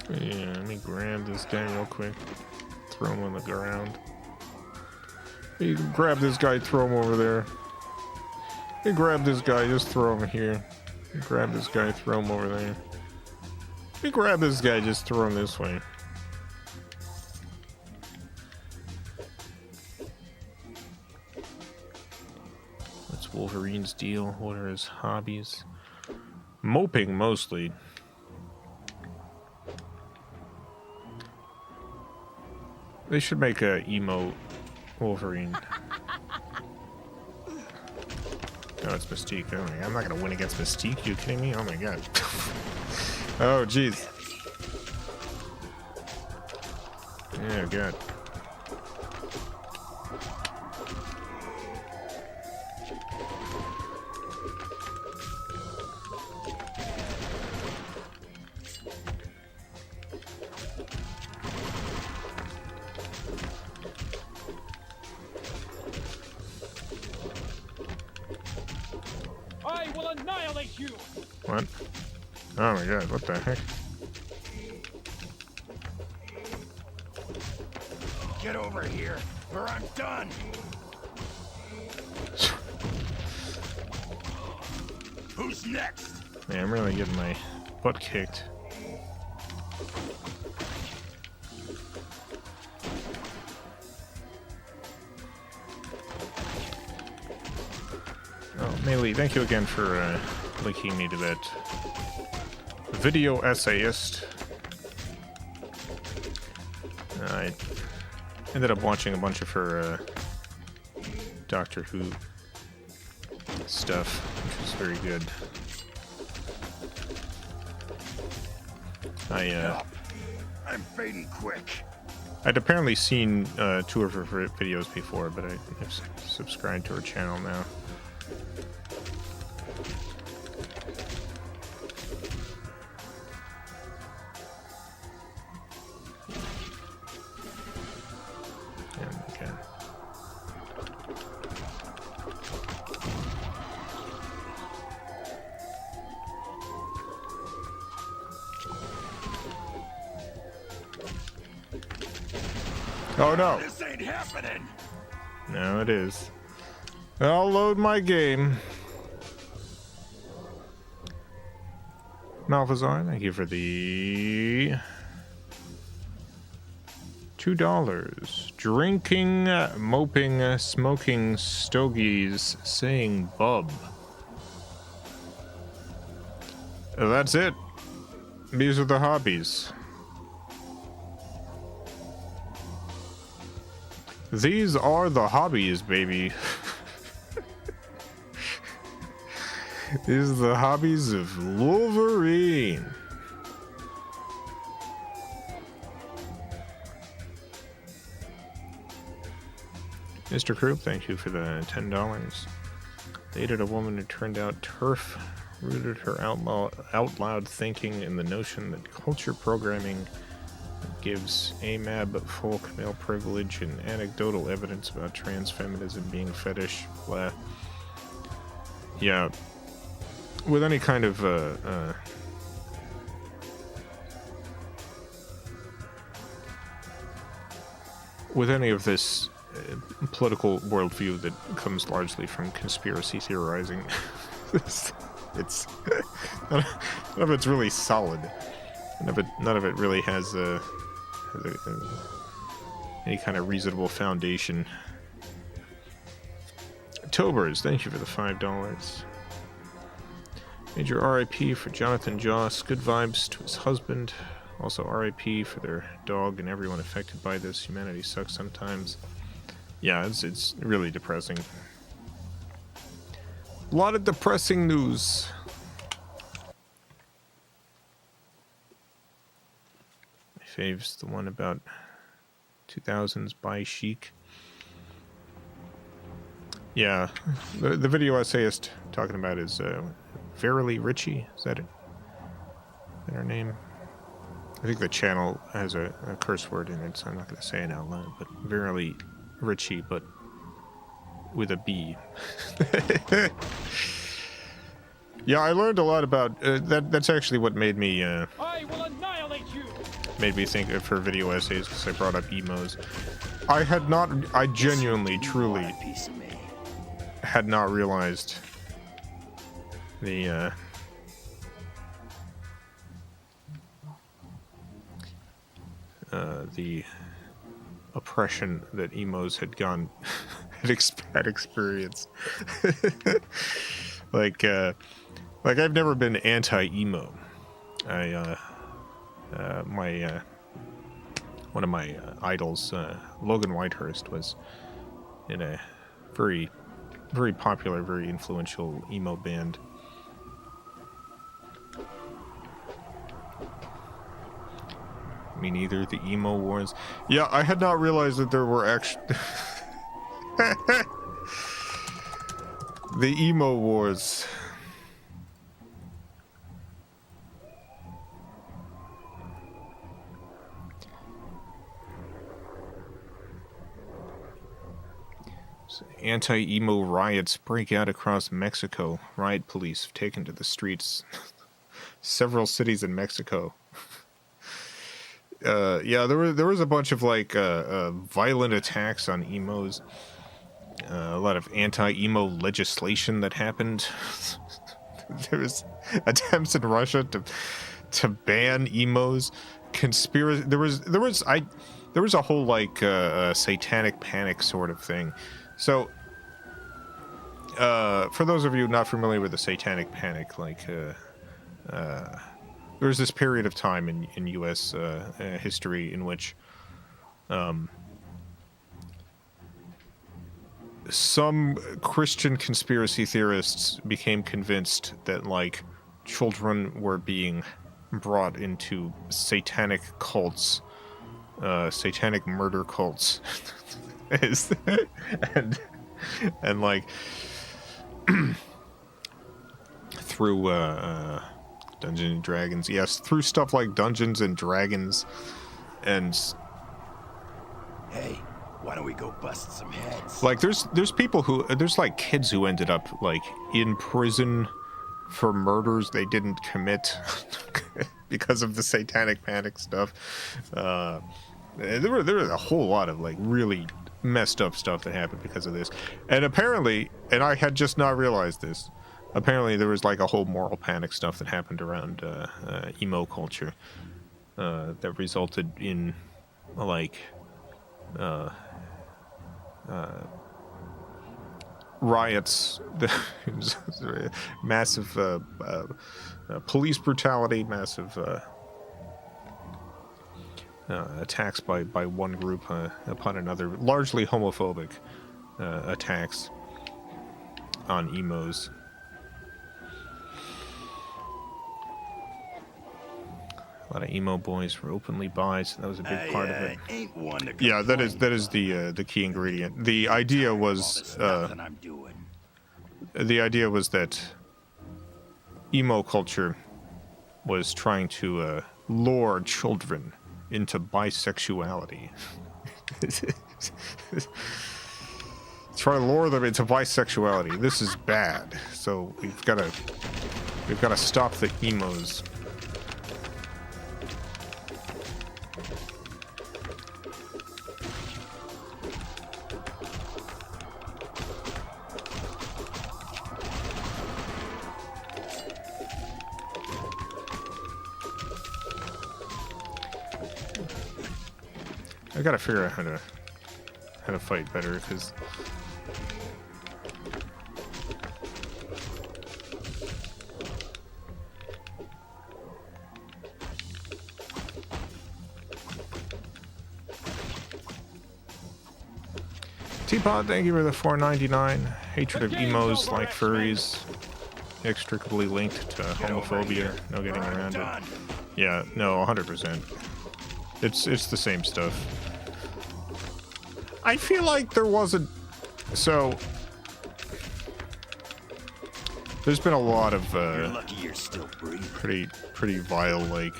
Speaker 1: Yeah, let me grab this guy real quick. Throw him on the ground. You can grab this guy, throw him over there. You grab this guy, just throw him here. You grab this guy, throw him over there. You grab this guy, just throw him this way. What's Wolverine's deal? What are his hobbies? Moping, mostly. They should make a emo Wolverine. No, it's Mystique. Oh my God, I'm not gonna win against Mystique. You kidding me? Oh my God. Oh jeez. Yeah, God.
Speaker 9: I will annihilate you!
Speaker 1: What? Oh my God, what the heck?
Speaker 6: Get over here, or I'm done. Who's next?
Speaker 1: Man, I'm really getting my butt kicked. Oh, Melee, thank you again for linking me to that video essayist. I ended up watching a bunch of her Doctor Who stuff, which is very good.
Speaker 6: I'm fading quick.
Speaker 1: I'd apparently seen 2 of her videos before, but I've subscribed to her channel now. Okay. Oh no!
Speaker 6: This ain't happening.
Speaker 1: No, it is. I'll load my game. Malphazar, thank you for the $2. Drinking, moping, smoking stogies, saying bub. That's it. These are the hobbies. These are the hobbies, baby. These are the hobbies of Wolverine. Mr. Krupp, thank you for the $10. Dated a woman who turned out turf, rooted her out loud thinking in the notion that culture programming gives AMAB folk male privilege and anecdotal evidence about trans feminism being fetish. Blah. Yeah. With any kind of with any of this political worldview that comes largely from conspiracy theorizing, it's none of it's really solid. None of it really has any kind of reasonable foundation. Tobers, thank you for the $5. Major RIP for Jonathan Joss. Good vibes to his husband. Also RIP for their dog and everyone affected by this. Humanity sucks sometimes. Yeah, it's really depressing. A lot of depressing news. My fave's the one about 2000s by Chic. Yeah, the video essayist talking about is Verily Richie. Is that it? Is that her name? I think the channel has a curse word in it, so I'm not going to say it out loud. But Verily Richie, but with a B. Yeah, I learned a lot about that. That's actually what made me
Speaker 9: I will annihilate you.
Speaker 1: made me think of her video essays, because I brought up emos. I genuinely, truly had not realized the oppression that emos had had experienced. like I've never been anti-emo. One of my idols, Logan Whitehurst, was in a very, very popular, very influential emo band. Me neither. The emo wars. Yeah, I had not realized that there were actually the emo wars. Anti-emo riots break out across Mexico. Riot police have taken to the streets. Several cities in Mexico. yeah, there was a bunch of like violent attacks on emos. A lot of anti-emo legislation that happened. There was attempts in Russia to ban emos. Conspiracy. There was a whole like satanic panic sort of thing. So, for those of you not familiar with the satanic panic, like there was this period of time in U.S. History in which some Christian conspiracy theorists became convinced that like children were being brought into satanic cults, satanic murder cults, and like through Dungeons and Dragons, yes, through stuff like Dungeons and Dragons, and
Speaker 6: Hey, why don't we go bust some heads?
Speaker 1: like there's people who there's like kids who ended up like in prison for murders they didn't commit because of the satanic panic stuff. There was a whole lot of like really messed up stuff that happened because of this, and apparently, and I had just not realized this, apparently there was like a whole moral panic stuff that happened around emo culture that resulted in like riots, massive police brutality, massive attacks by one group upon another, largely homophobic attacks on emos. A lot of emo boys were openly bi, so that was a big part of it.
Speaker 6: Ain't one to
Speaker 1: Yeah, that is the key ingredient. The idea was
Speaker 6: I'm doing.
Speaker 1: the idea was that emo culture was trying to lure children into bisexuality. Try to lure them into bisexuality. This is bad. So we've got to stop the emos. I gotta figure out how to fight better, because Teapot, thank you for the $4.99. Hatred of emos like furries, inextricably linked to homophobia. No getting around it. Yeah, no, 100%. It's the same stuff. I feel like there wasn't. So there's been a lot of
Speaker 6: You're lucky you're still breathing.
Speaker 1: pretty vile like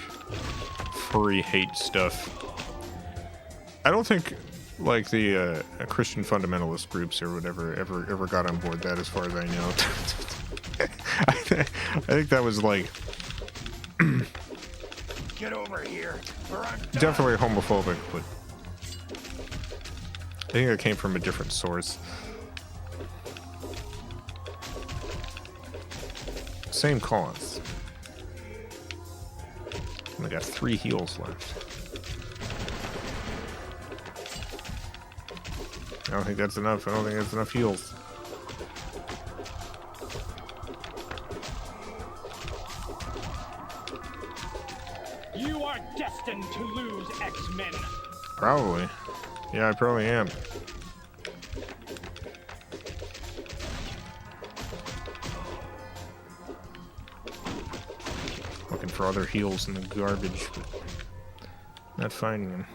Speaker 1: furry hate stuff. I don't think like the Christian fundamentalist groups or whatever ever got on board that, as far as I know. I think that was like
Speaker 6: Get over here, or I'm done.
Speaker 1: definitely homophobic, but I think it came from a different source. Same cause. I got 3 heals left. I don't think that's enough. I don't think that's enough heals.
Speaker 9: You are destined to lose, X-Men.
Speaker 1: Probably. Yeah, I probably am. Looking for other heals in the garbage, but not finding them.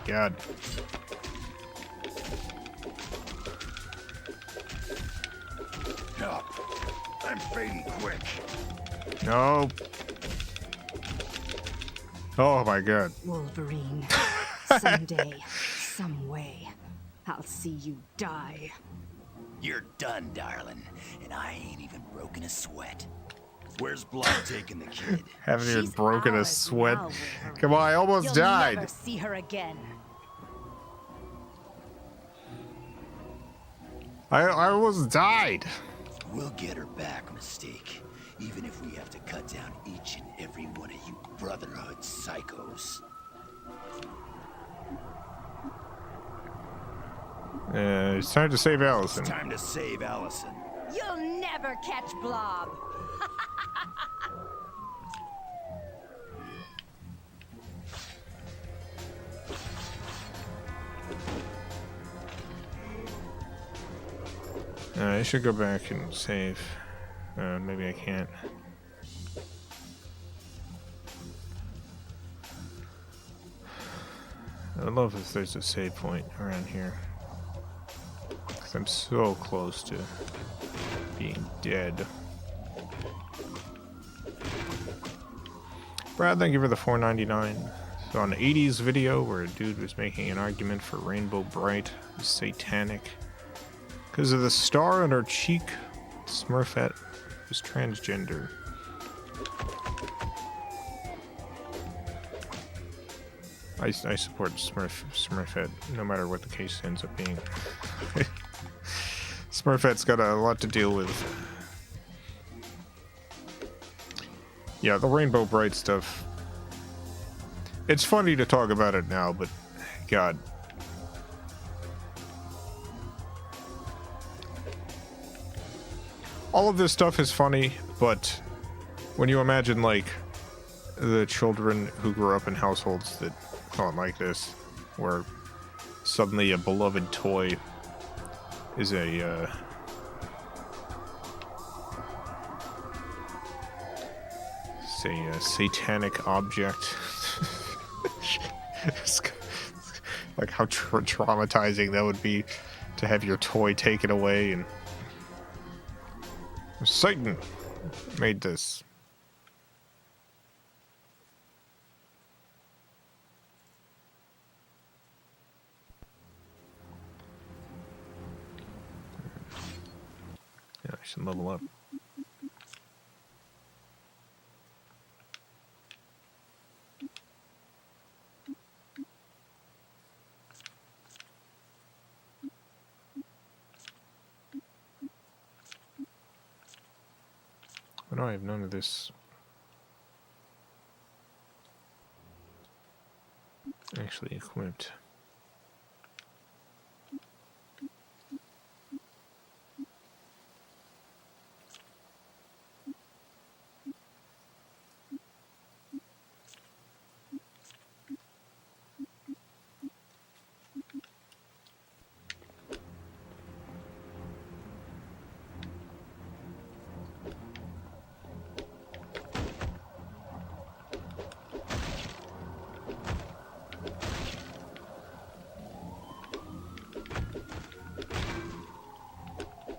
Speaker 1: God.
Speaker 6: up. I'm fading quick.
Speaker 1: No. Oh my god.
Speaker 8: Wolverine. Someday, some way, I'll see you die.
Speaker 6: You're done, darling. And I ain't even broken a sweat. Where's Blood taking the kid?
Speaker 1: Haven't even
Speaker 8: She's
Speaker 1: broken a
Speaker 8: ours
Speaker 1: sweat.
Speaker 8: now, Wolverine.
Speaker 1: Come on, I almost
Speaker 8: You'll
Speaker 1: died.
Speaker 8: never see her again.
Speaker 1: I almost died.
Speaker 6: We'll get her back, Mystique. Even if we have to cut down each and every one of you Brotherhood psychos.
Speaker 1: It's time to save Allison.
Speaker 6: It's time to save Allison.
Speaker 8: You'll never catch Blob.
Speaker 1: I should go back and save. Maybe I can't. I'd love if there's a save point around here. Because I'm so close to being dead. Brad, thank you for the $4.99. So on an 80s video where a dude was making an argument for Rainbow Bright is satanic. Because of the star on her cheek, Smurfette was transgender. I support Smurfette, no matter what the case ends up being. Smurfette's got a lot to deal with. Yeah, the Rainbow Bright stuff. It's funny to talk about it now, but God. All of this stuff is funny, but when you imagine, like, the children who grew up in households that thought like this, where suddenly a beloved toy is a, say, a satanic object. Like how traumatizing that would be to have your toy taken away and Satan made this. Yeah, I should level up. But no, I have none of this actually equipped.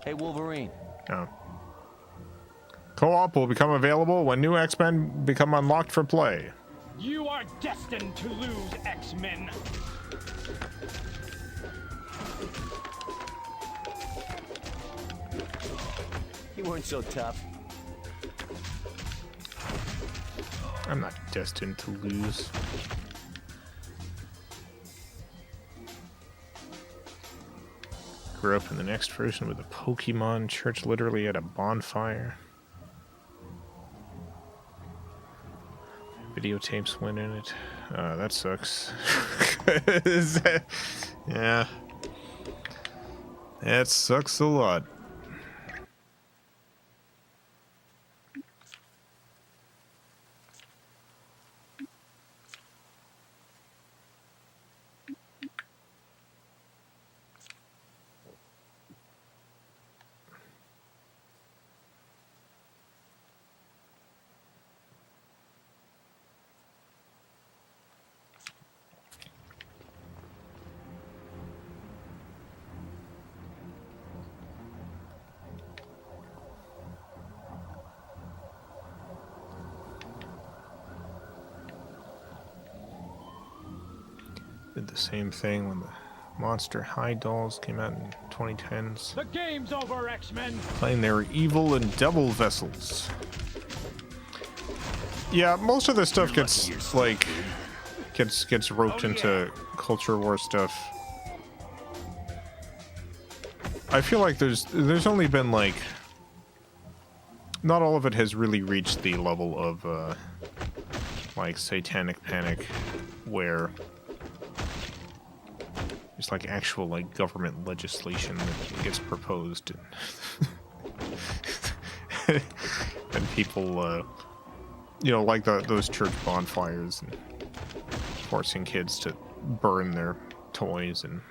Speaker 10: Hey, Wolverine.
Speaker 1: Oh. Co-op will become available when new X-Men become unlocked for play.
Speaker 9: You are destined to lose, X-Men.
Speaker 10: You weren't so tough.
Speaker 1: I'm not destined to lose. Grew up in the next version with a Pokemon church literally at a bonfire. Videotapes went in it. That sucks. Yeah. That sucks a lot. did the same thing when the Monster High dolls came out in 2010s.
Speaker 9: The game's over, X-Men.
Speaker 1: Claim they were evil and devil vessels. Yeah, most of this stuff gets like gets roped into culture war stuff. I feel like there's only been like not all of it has really reached the level of like Satanic Panic where there's like actual like government legislation that gets proposed and, and people you know, like those church bonfires and forcing kids to burn their toys, and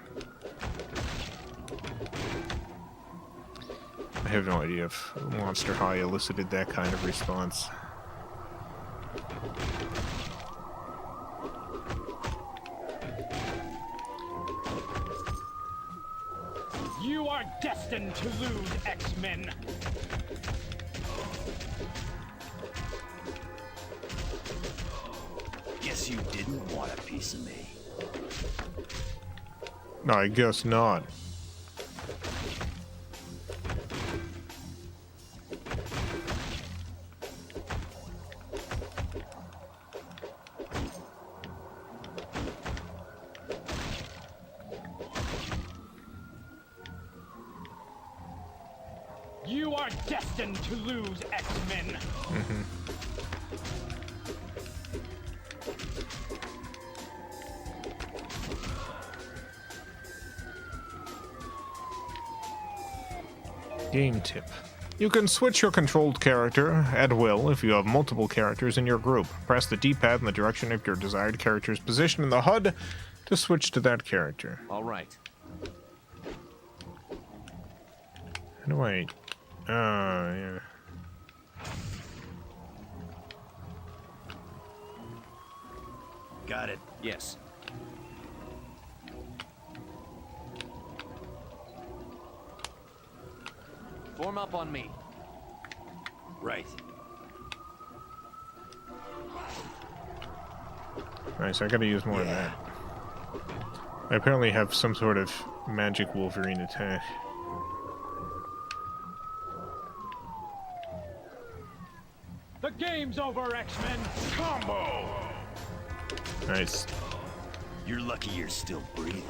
Speaker 1: I have no idea if Monster High elicited that kind of response.
Speaker 9: You are destined to lose, X-Men.
Speaker 6: Guess you didn't want a piece of me.
Speaker 1: No, I guess not.
Speaker 9: You are destined to lose, X-Men.
Speaker 1: Game tip. You can switch your controlled character at will if you have multiple characters in your group. Press the D-pad in the direction of your desired character's position in the HUD to switch to that character.
Speaker 10: All right.
Speaker 1: How do I... yeah.
Speaker 6: Got it.
Speaker 10: Yes. Form up on me.
Speaker 6: Right.
Speaker 1: Nice, I gotta use more of that. I apparently have some sort of magic Wolverine attack.
Speaker 9: The game's over, X-Men. Combo.
Speaker 1: Nice.
Speaker 6: You're lucky you're still breathing.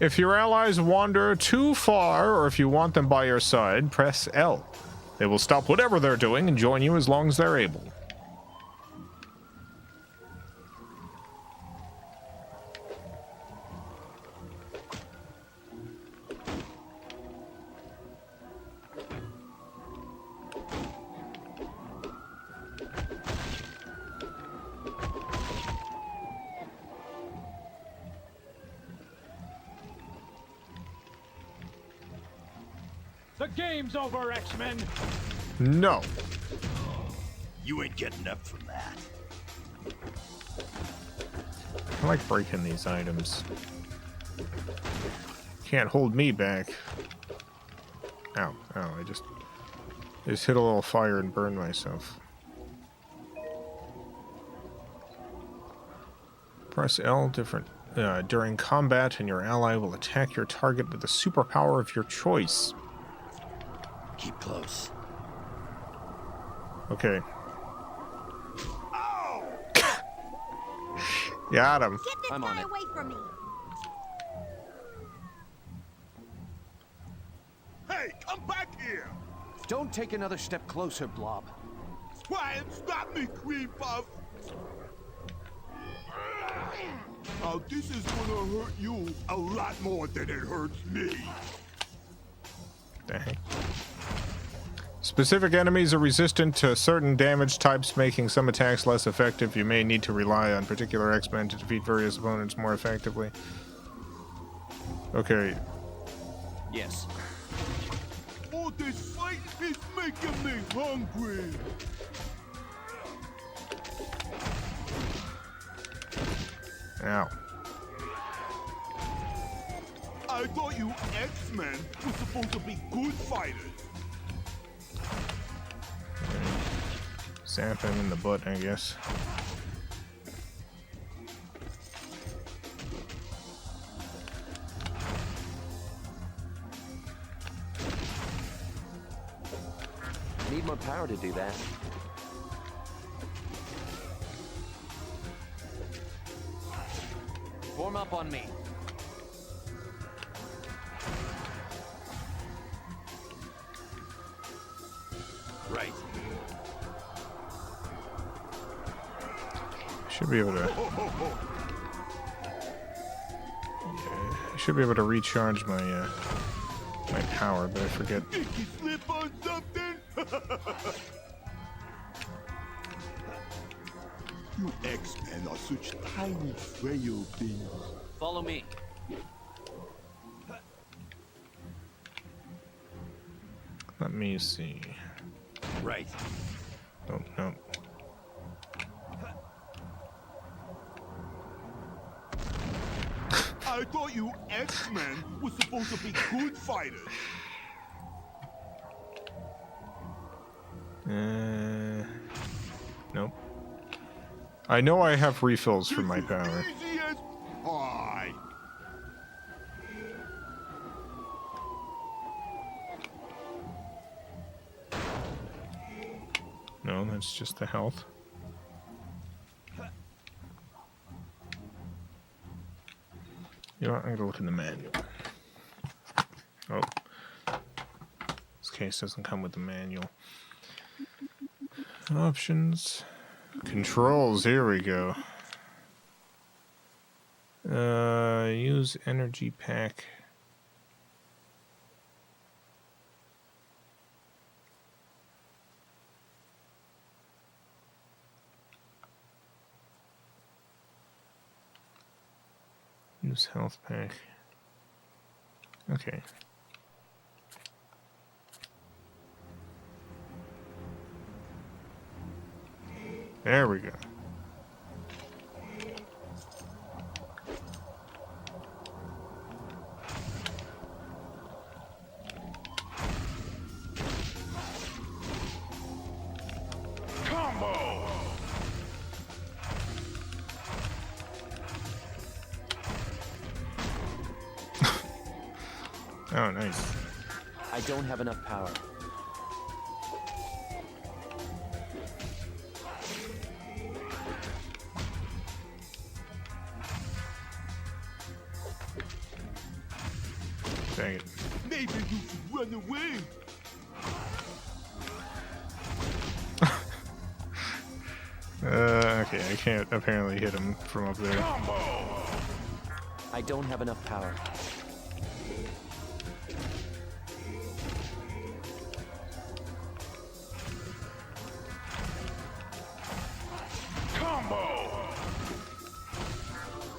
Speaker 1: If your allies wander too far, or if you want them by your side, press L. They will stop whatever they're doing and join you as long as they're able.
Speaker 9: The game's over, X-Men.
Speaker 1: No.
Speaker 6: You ain't getting up from that.
Speaker 1: I like breaking these items. Can't hold me back. Ow, ow, I just hit a little fire and burned myself. Press L during combat, and your ally will attack your target with a superpower of your choice.
Speaker 6: Keep close.
Speaker 1: Okay. Got him.
Speaker 4: Get this
Speaker 10: I'm on
Speaker 4: guy
Speaker 10: it.
Speaker 4: away from me.
Speaker 5: Hey, come back here!
Speaker 10: Don't take another step closer, Blob.
Speaker 5: Try and stop me, Cream Puff! Now this is gonna hurt you a lot more than it hurts me.
Speaker 1: Dang. Specific enemies are resistant to certain damage types, making some attacks less effective. You may need to rely on particular X-Men to defeat various opponents more effectively. Okay.
Speaker 10: Yes.
Speaker 5: All this fight is making me hungry.
Speaker 1: Ow.
Speaker 5: I I thought you X-Men were supposed to be good fighters.
Speaker 1: Zap him in the butt, I guess.
Speaker 10: Need more power to do that. Form up on me. Right.
Speaker 1: Should be able to. I should be able to recharge my my power, but I forget.
Speaker 5: Did you slip on something? You X-Men are such tiny, frail things.
Speaker 10: Follow me.
Speaker 1: Let me see.
Speaker 6: Right.
Speaker 1: Oh, no.
Speaker 5: I thought you X-Men were supposed to be good fighters.
Speaker 1: Nope. I know I have refills for my power.
Speaker 5: Easy as pie.
Speaker 1: No, that's just the health. You know what? I'm gonna look in the manual. Oh. This case doesn't come with the manual. Options. Controls, here we go. Use energy pack. Use health pack. Okay. There we go.
Speaker 9: Combo!
Speaker 1: Oh, nice.
Speaker 10: I don't have enough power.
Speaker 1: Dang it.
Speaker 5: Maybe you should run away.
Speaker 1: Okay, I can't apparently hit him from up there.
Speaker 9: Combo!
Speaker 10: I don't have enough power.
Speaker 9: Combo!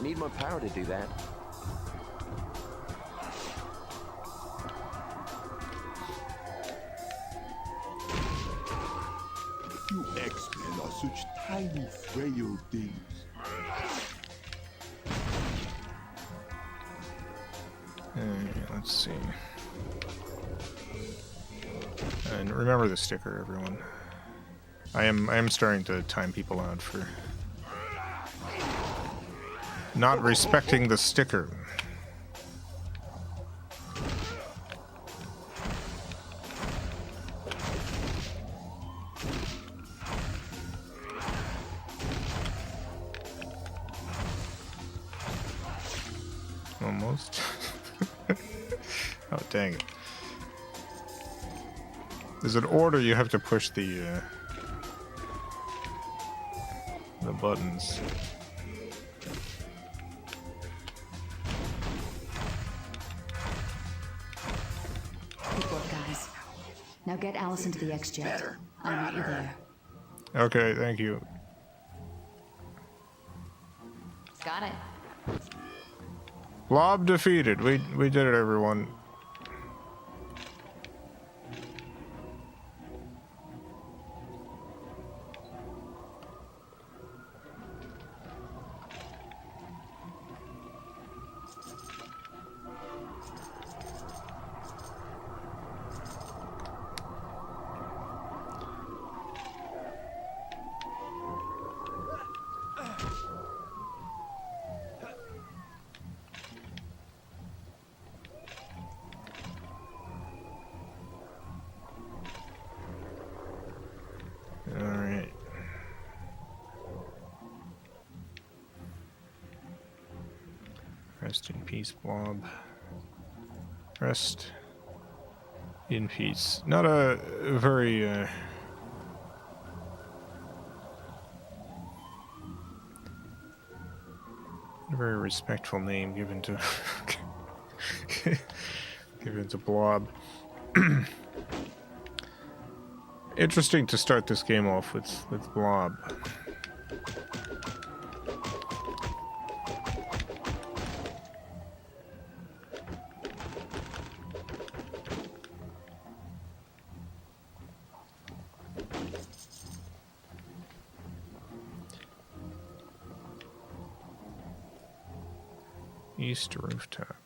Speaker 10: Need more power to do that.
Speaker 5: You X-Men are such tiny, frail things.
Speaker 1: Let's see. And remember the sticker, everyone. I am starting to time people out for not respecting the sticker. Almost. Oh, dang it. There's an order you have to push the buttons.
Speaker 2: Good work, guys. Now get Alice into the X-Jet. I'll meet you there.
Speaker 1: Okay, thank you.
Speaker 2: Got it.
Speaker 1: Blob defeated. We did it, everyone. Rest in peace, Blob. Rest in peace. Not a very respectful name given to given to Blob. Interesting to start this game off with Blob. East rooftop.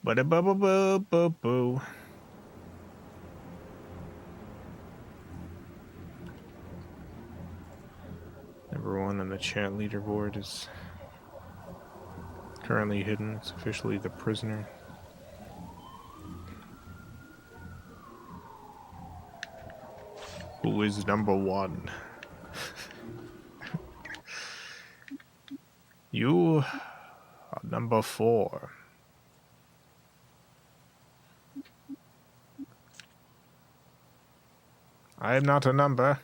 Speaker 1: Ba-da-ba-ba-ba-ba-boo. Number one on the chat leaderboard is currently hidden. It's officially the prisoner. Who is number one? You are number 4. I am not a number.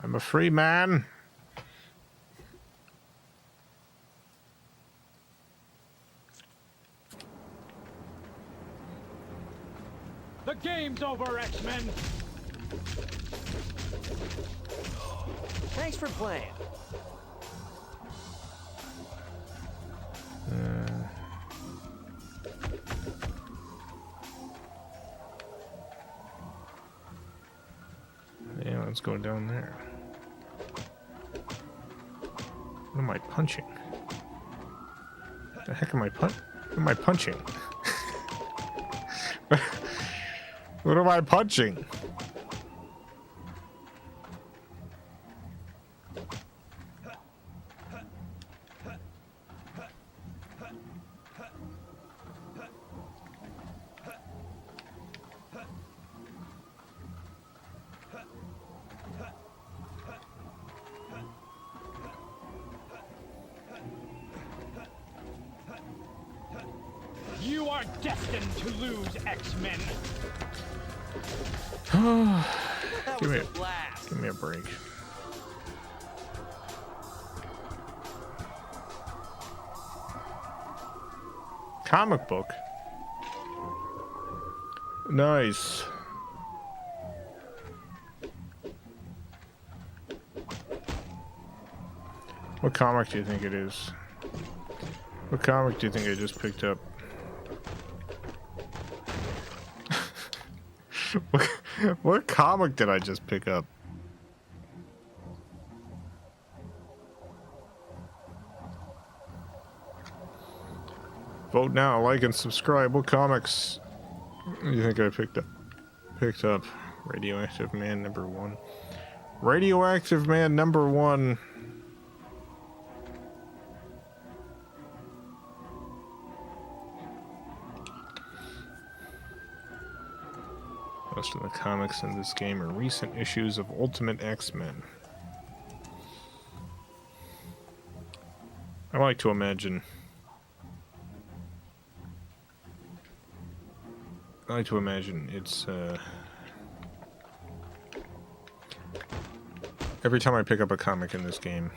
Speaker 1: I'm a free man.
Speaker 9: The game's over, X-Men!
Speaker 10: Thanks for playing.
Speaker 1: Yeah, let's go down there. What am I punching? The heck am I What am I punching? What am I punching?
Speaker 9: You are destined to lose, X-Men!
Speaker 1: Give me a break. Comic book. Nice. What comic do you think it is? What comic do you think I just picked up? What comic did I just pick up? Vote now, like and subscribe. What comics do you think I picked up? Radioactive Man number 1. Radioactive Man number 1. Most of the comics in this game are recent issues of Ultimate X-Men. I like to imagine it's every time I pick up a comic in this game,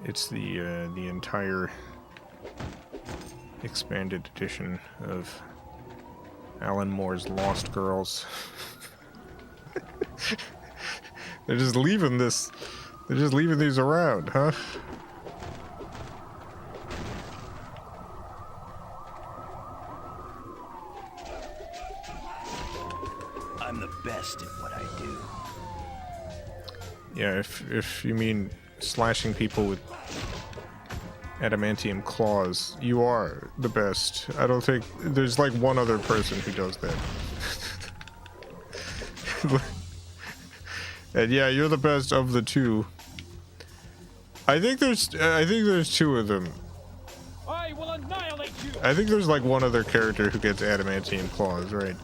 Speaker 1: it's the entire expanded edition of Alan Moore's Lost Girls. They're just leaving this. They're just leaving these around, huh?
Speaker 6: I'm the best at what I do.
Speaker 1: Yeah, if you mean slashing people with adamantium claws, you are the best. I don't think there's like one other person who does that. And yeah, you're the best of the two. I think there's two of them.
Speaker 9: I will annihilate you.
Speaker 1: I think there's like one other character who gets adamantium claws, right?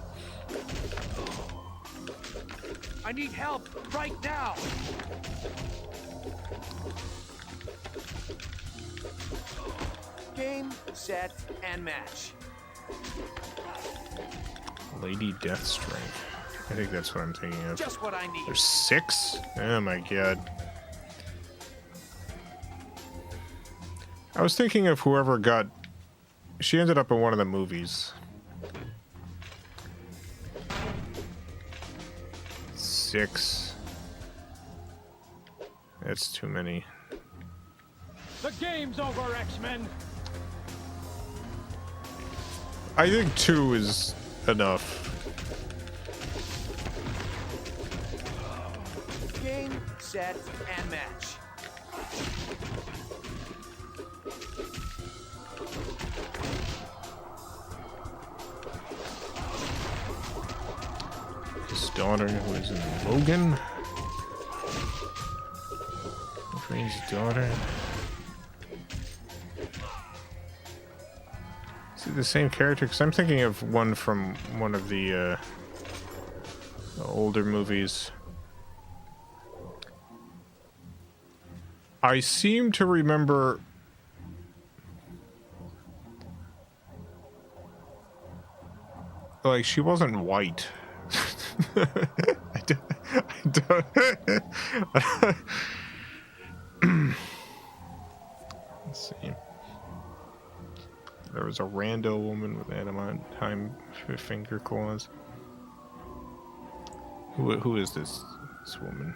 Speaker 7: I need help right now. Game, set, and match.
Speaker 1: Lady Deathstrike. I think that's what I'm thinking of.
Speaker 7: Just what I need.
Speaker 1: There's 6? Oh my god. I was thinking of whoever got... She ended up in one of the movies. 6. That's too many.
Speaker 9: The game's over, X-Men.
Speaker 1: I think 2 is enough.
Speaker 7: Game, set, and match.
Speaker 1: His daughter who is in Logan. Wolverine's daughter. Is it the same character? Because I'm thinking of one from one of the older movies. I seem to remember... Like, she wasn't white. I don't Let's see. There was a rando woman with adamantine finger claws. Who is this woman?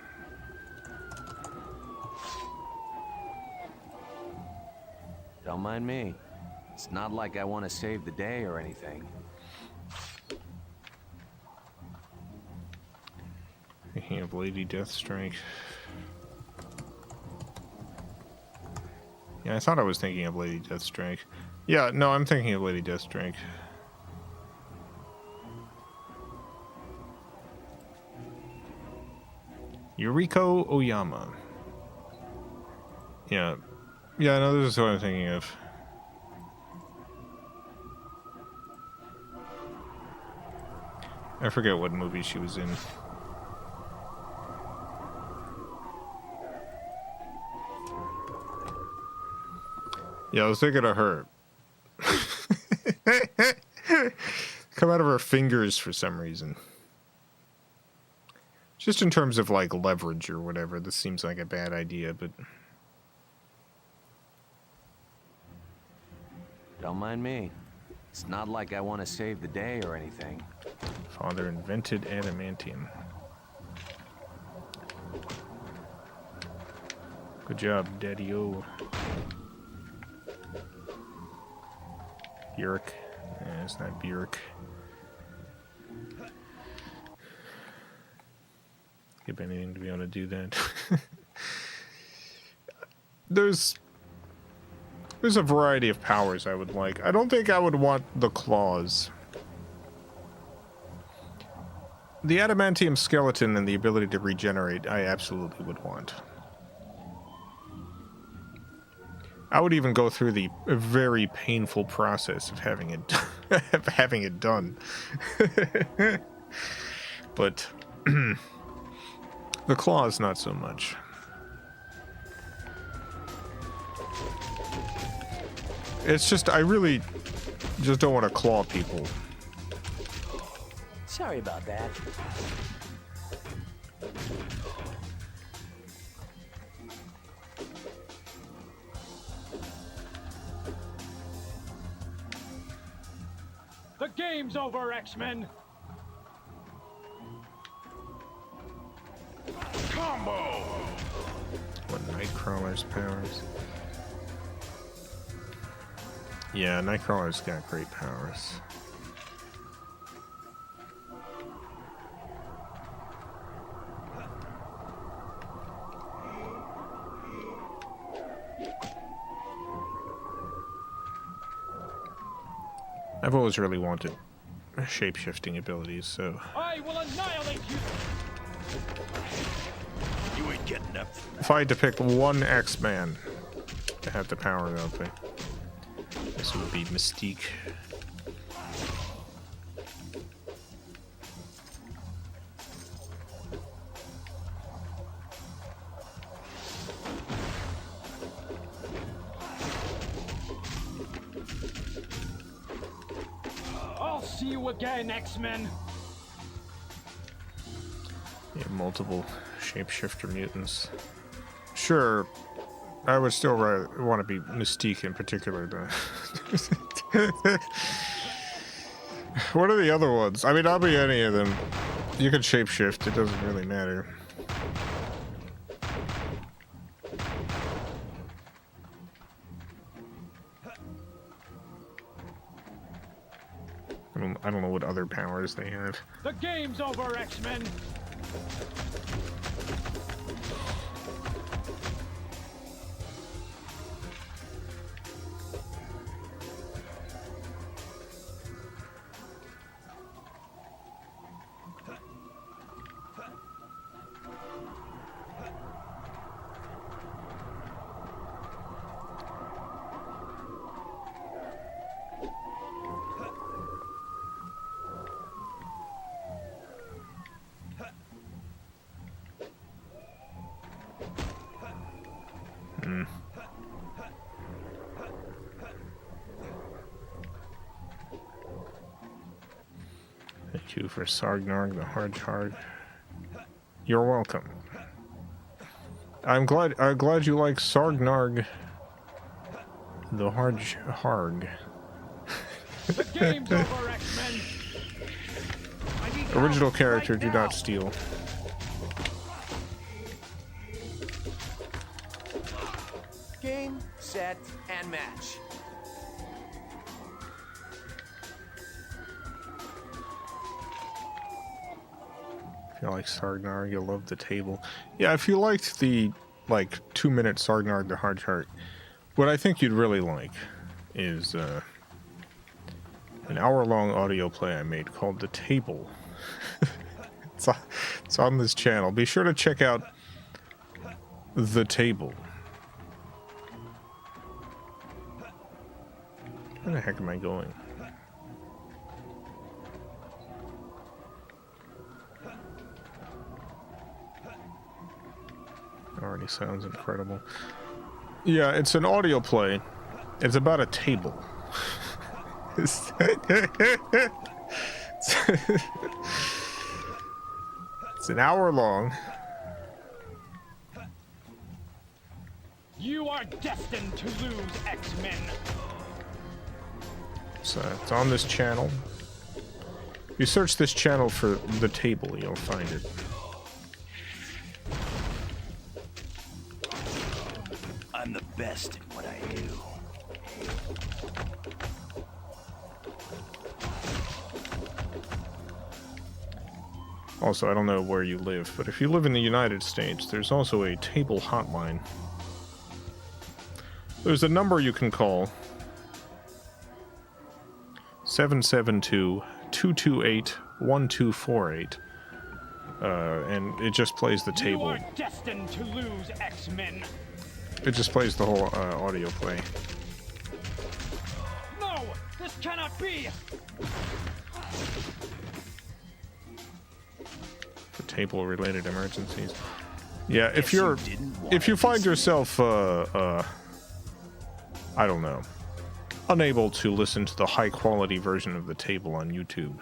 Speaker 10: Don't mind me. It's not like I want to save the day or anything.
Speaker 1: Thinking of Lady Deathstrike. Yeah, I thought I was thinking of Lady Deathstrike. Yeah, no, I'm thinking of Lady Deathstrike. Yuriko Oyama. Yeah. Yeah, no, this is what I'm thinking of. I forget what movie she was in. Yeah, I was thinking of her. Come out of her fingers for some reason. Just in terms of, like, leverage or whatever, this seems like a bad idea, but...
Speaker 10: Don't mind me. It's not like I want to save the day or anything.
Speaker 1: Father invented adamantium. Good job, Daddy-o. Bjork. Yeah, it's not Bjork. Give anything to be able to do that. There's a variety of powers I would like. I don't think I would want the claws. The adamantium skeleton and the ability to regenerate, I absolutely would want. I would even go through the very painful process of having it, having it done. But the claws, not so much. It's just, I really just don't want to claw people.
Speaker 7: Sorry about that.
Speaker 9: The game's over, X-Men.
Speaker 5: Combo!
Speaker 1: What Nightcrawler's powers? Yeah, Nightcrawler's got great powers. I've always really wanted shape-shifting abilities, so...
Speaker 9: I will annihilate you!
Speaker 5: You ain't getting up from that.
Speaker 1: If I had to pick one X-Man to have the power of it, This would be Mystique.
Speaker 9: I'll see you again, X-Men.
Speaker 1: Yeah, multiple shapeshifter mutants. Sure, I would still want to be Mystique in particular, though. What are the other ones? I mean, I'll be any of them. You can shapeshift, it doesn't really matter. I don't know what other powers they have.
Speaker 9: The game's over, X-Men.
Speaker 1: Thank you for Sargnarg the Hard. You're welcome. I'm glad you like Sargnarg the Hard.
Speaker 9: The game's over, X-Men.
Speaker 1: Original character, do not steal.
Speaker 10: Game, set, and match.
Speaker 1: If you like Sargnarg, you'll love the table. Yeah, if you liked the, 2-minute Sargnarg the Hard Chart, what I think you'd really like is, an hour-long audio play I made called The Table. It's on this channel. Be sure to check out The Table. Where the heck am I going? Already sounds incredible. Yeah, it's an audio play. It's about a table. It's an hour long.
Speaker 9: You are destined to lose, X-Men.
Speaker 1: So it's on this channel. If you search this channel for The Table, you'll find it.
Speaker 6: I'm the best at what I do.
Speaker 1: Also, I don't know where you live, but if you live in the United States, there's also a table hotline. There's a number you can call. 772-228-1248. And it just plays the table.
Speaker 9: You are destined to lose, X-Men.
Speaker 1: It just plays the whole audio play.
Speaker 9: No, this cannot be.
Speaker 1: For table-related emergencies. Yeah, if you find yourself, I don't know, unable to listen to the high-quality version of The Table on YouTube,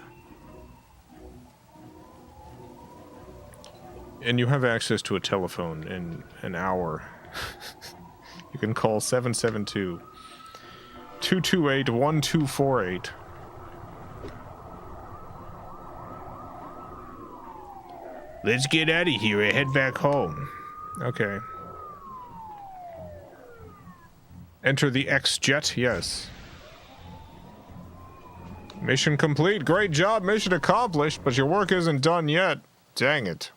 Speaker 1: and you have access to a telephone in an hour, you can call 772-228-1248. Let's get out of here and head back home. Okay. Enter the X-Jet, yes. Mission complete. Great job, mission accomplished, but your work isn't done yet. Dang it.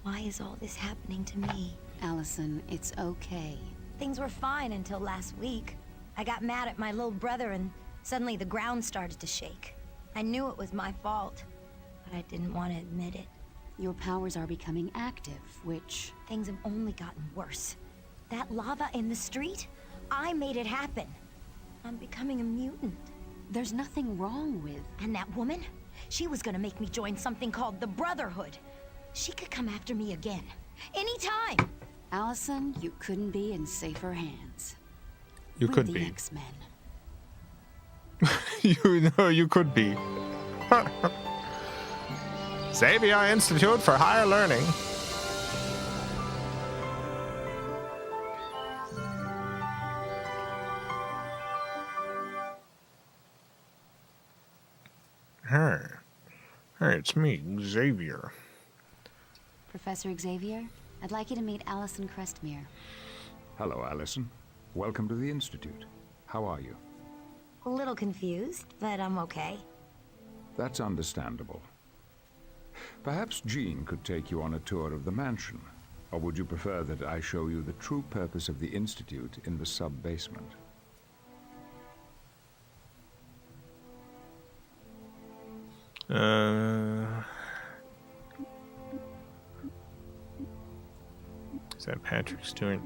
Speaker 4: Why is all this happening to me?
Speaker 2: Allison, it's okay.
Speaker 4: Things were fine until last week. I got mad at my little brother and suddenly the ground started to shake. I knew it was my fault, but I didn't want to admit it.
Speaker 2: Your powers are becoming active, which...
Speaker 4: Things have only gotten worse. That lava in the street? I made it happen. I'm becoming a mutant.
Speaker 2: There's nothing wrong with...
Speaker 4: And that woman? She was gonna make me join something called the Brotherhood. She could come after me again. Anytime!
Speaker 2: Allison, you couldn't be in safer hands.
Speaker 1: You could
Speaker 2: the
Speaker 1: be.
Speaker 2: X-Men.
Speaker 1: You know, you could be. Xavier Institute for Higher Learning. Hey, it's me, Xavier.
Speaker 2: Professor Xavier, I'd like you to meet Allison Crestmere.
Speaker 11: Hello, Allison. Welcome to the Institute. How are you?
Speaker 4: A little confused, but I'm okay.
Speaker 11: That's understandable. Perhaps Jean could take you on a tour of the mansion. Or would you prefer that I show you the true purpose of the Institute in the sub-basement?
Speaker 1: Is that Patrick Stewart?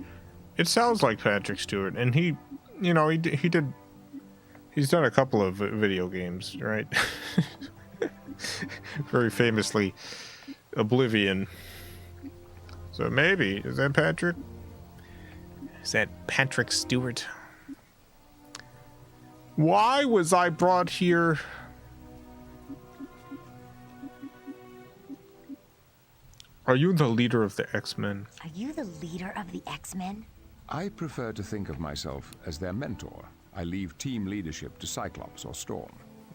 Speaker 1: It sounds like Patrick Stewart, and he, you know, he's done a couple of video games, right? Very famously, Oblivion. So maybe, is that Patrick? Is that Patrick Stewart? Why was I brought here? Are you the leader of the X-Men?
Speaker 4: Are you the leader of the X-Men?
Speaker 11: I prefer to think of myself as their mentor. I leave team leadership to Cyclops or Storm.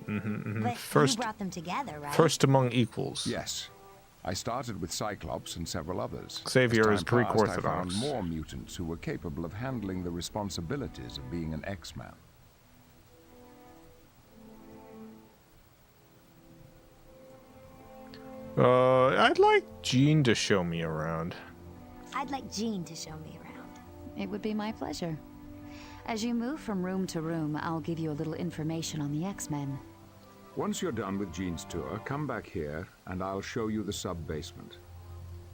Speaker 4: But
Speaker 1: First,
Speaker 4: you brought them together, right?
Speaker 1: first among equals.
Speaker 11: Yes. I started with Cyclops and several others.
Speaker 1: Xavier
Speaker 11: As
Speaker 1: is
Speaker 11: time
Speaker 1: Greek
Speaker 11: passed,
Speaker 1: Orthodox.
Speaker 11: I found more mutants who were capable of handling the responsibilities of being an X-Man.
Speaker 1: I'd like Jean to show me around.
Speaker 4: I'd like Jean to show me around.
Speaker 2: It would be my pleasure. As you move from room to room, I'll give you a little information on the X-Men.
Speaker 11: Once you're done with Jean's tour, come back here and I'll show you the sub-basement.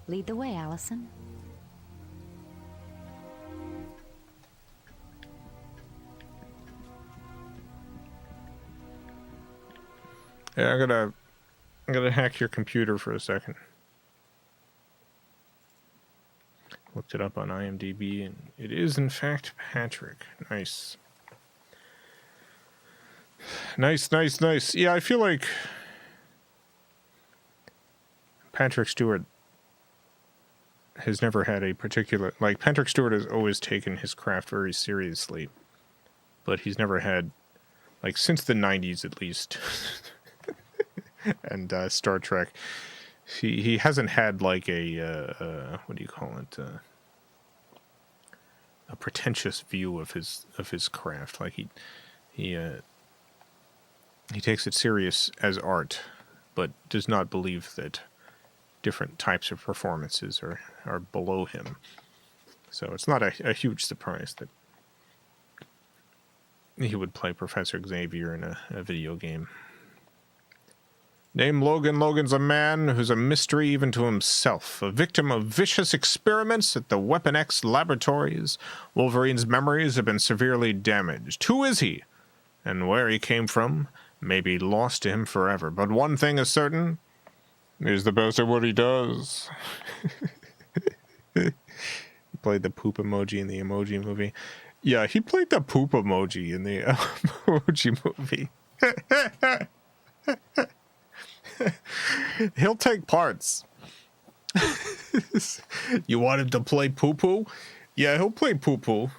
Speaker 2: Lead the way, Allison.
Speaker 1: Yeah, I'm gonna hack your computer for a second. Looked it up on IMDb, and it is in fact Patrick. Nice. Nice. Yeah, I feel like Patrick Stewart has never had a particular... Like, Patrick Stewart has always taken his craft very seriously, but he's never had, like, since the 90s at least, and Star Trek, he hasn't had, like, a what do you call it, a pretentious view of his craft. Like, he takes it serious as art, but does not believe that different types of performances are below him. So it's not a huge surprise that he would play Professor Xavier in a video game. Name Logan. Logan's a man who's a mystery even to himself, a victim of vicious experiments at the Weapon X laboratories. Wolverine's memories have been severely damaged. Who is he? And where he came from may be lost to him forever. But one thing is certain, he's the best at what he does. He played the poop emoji in the Emoji Movie. Yeah, he played the poop emoji in the Emoji Movie. He'll take parts. You want him to play poo-poo? Yeah, he'll play poo-poo.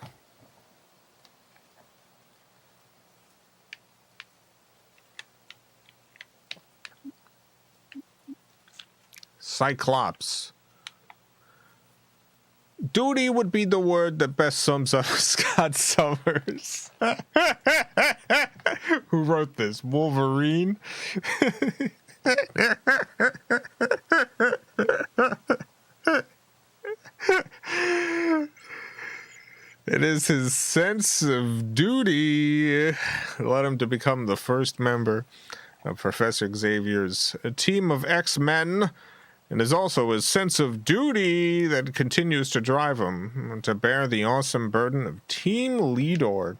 Speaker 1: Cyclops. Duty would be the word that best sums up Scott Summers. Who wrote this? Wolverine? It is his sense of duty led him to become the first member of Professor Xavier's team of X-Men And it's also his sense of duty that continues to drive him to bear the awesome burden of team leader.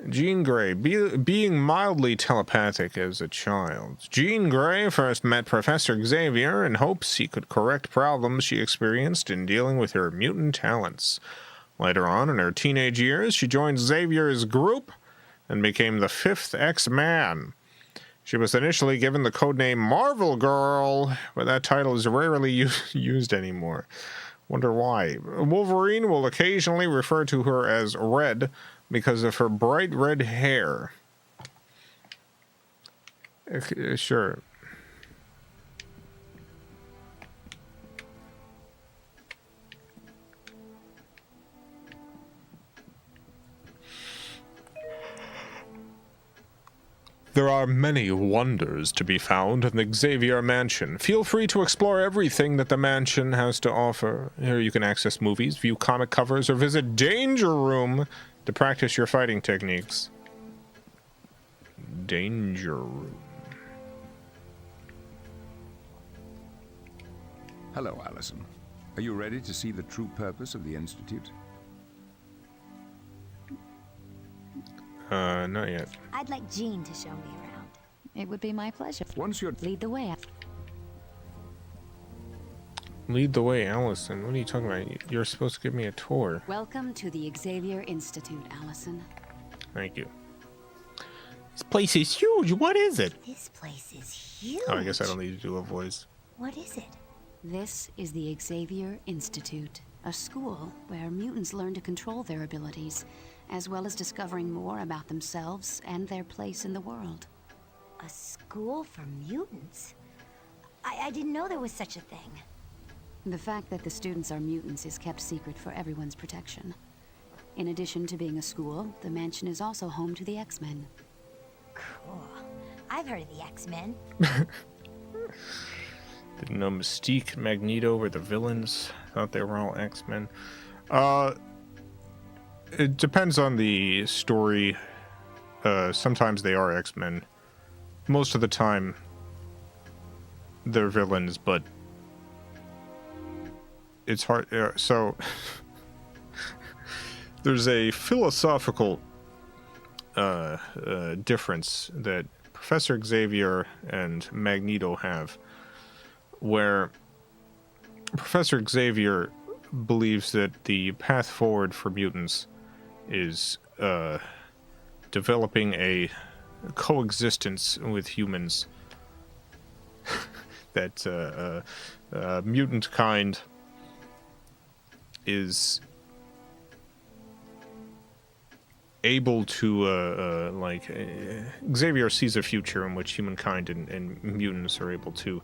Speaker 1: Jean Grey, being mildly telepathic as a child. Jean Grey first met Professor Xavier in hopes he could correct problems she experienced in dealing with her mutant talents. Later on, in her teenage years, she joined Xavier's group and became the 5th X-Man. She was initially given the codename Marvel Girl, but that title is rarely used anymore. Wonder why. Wolverine will occasionally refer to her as Red because of her bright red hair. Sure. There are many wonders to be found in the Xavier Mansion. Feel free to explore everything that the mansion has to offer. Here you can access movies, view comic covers, or visit Danger Room to practice your fighting techniques. Danger Room.
Speaker 11: Hello, Allison. Are you ready to see the true purpose of the Institute?
Speaker 1: Not yet.
Speaker 4: I'd like Jean to show me around.
Speaker 8: It would be my pleasure.
Speaker 11: Once you're...
Speaker 8: Lead the way.
Speaker 1: Lead the way, Allison. What are you talking about? You're supposed to give me a tour.
Speaker 8: Welcome to the Xavier Institute, Allison.
Speaker 1: Thank you. This place is huge. What is it?
Speaker 4: This place is huge.
Speaker 1: Oh, I guess I don't need to do a voice.
Speaker 4: What is it?
Speaker 8: This is the Xavier Institute, a school where mutants learn to control their abilities, as well as discovering more about themselves and their place in the world.
Speaker 4: A school for mutants? I didn't know there was such a thing.
Speaker 8: The fact that the students are mutants is kept secret for everyone's protection. In addition to being a school, the mansion is also home to the X-Men.
Speaker 4: Cool. I've heard of the X-Men.
Speaker 1: Didn't know Mystique and Magneto were the villains. Thought they were all X-Men. It depends on the story. Sometimes they are X-Men. Most of the time, they're villains, but it's hard. So, there's a philosophical difference that Professor Xavier and Magneto have, where Professor Xavier believes that the path forward for mutants is developing a coexistence with humans. That mutant kind is able to Xavier sees a future in which humankind and mutants are able to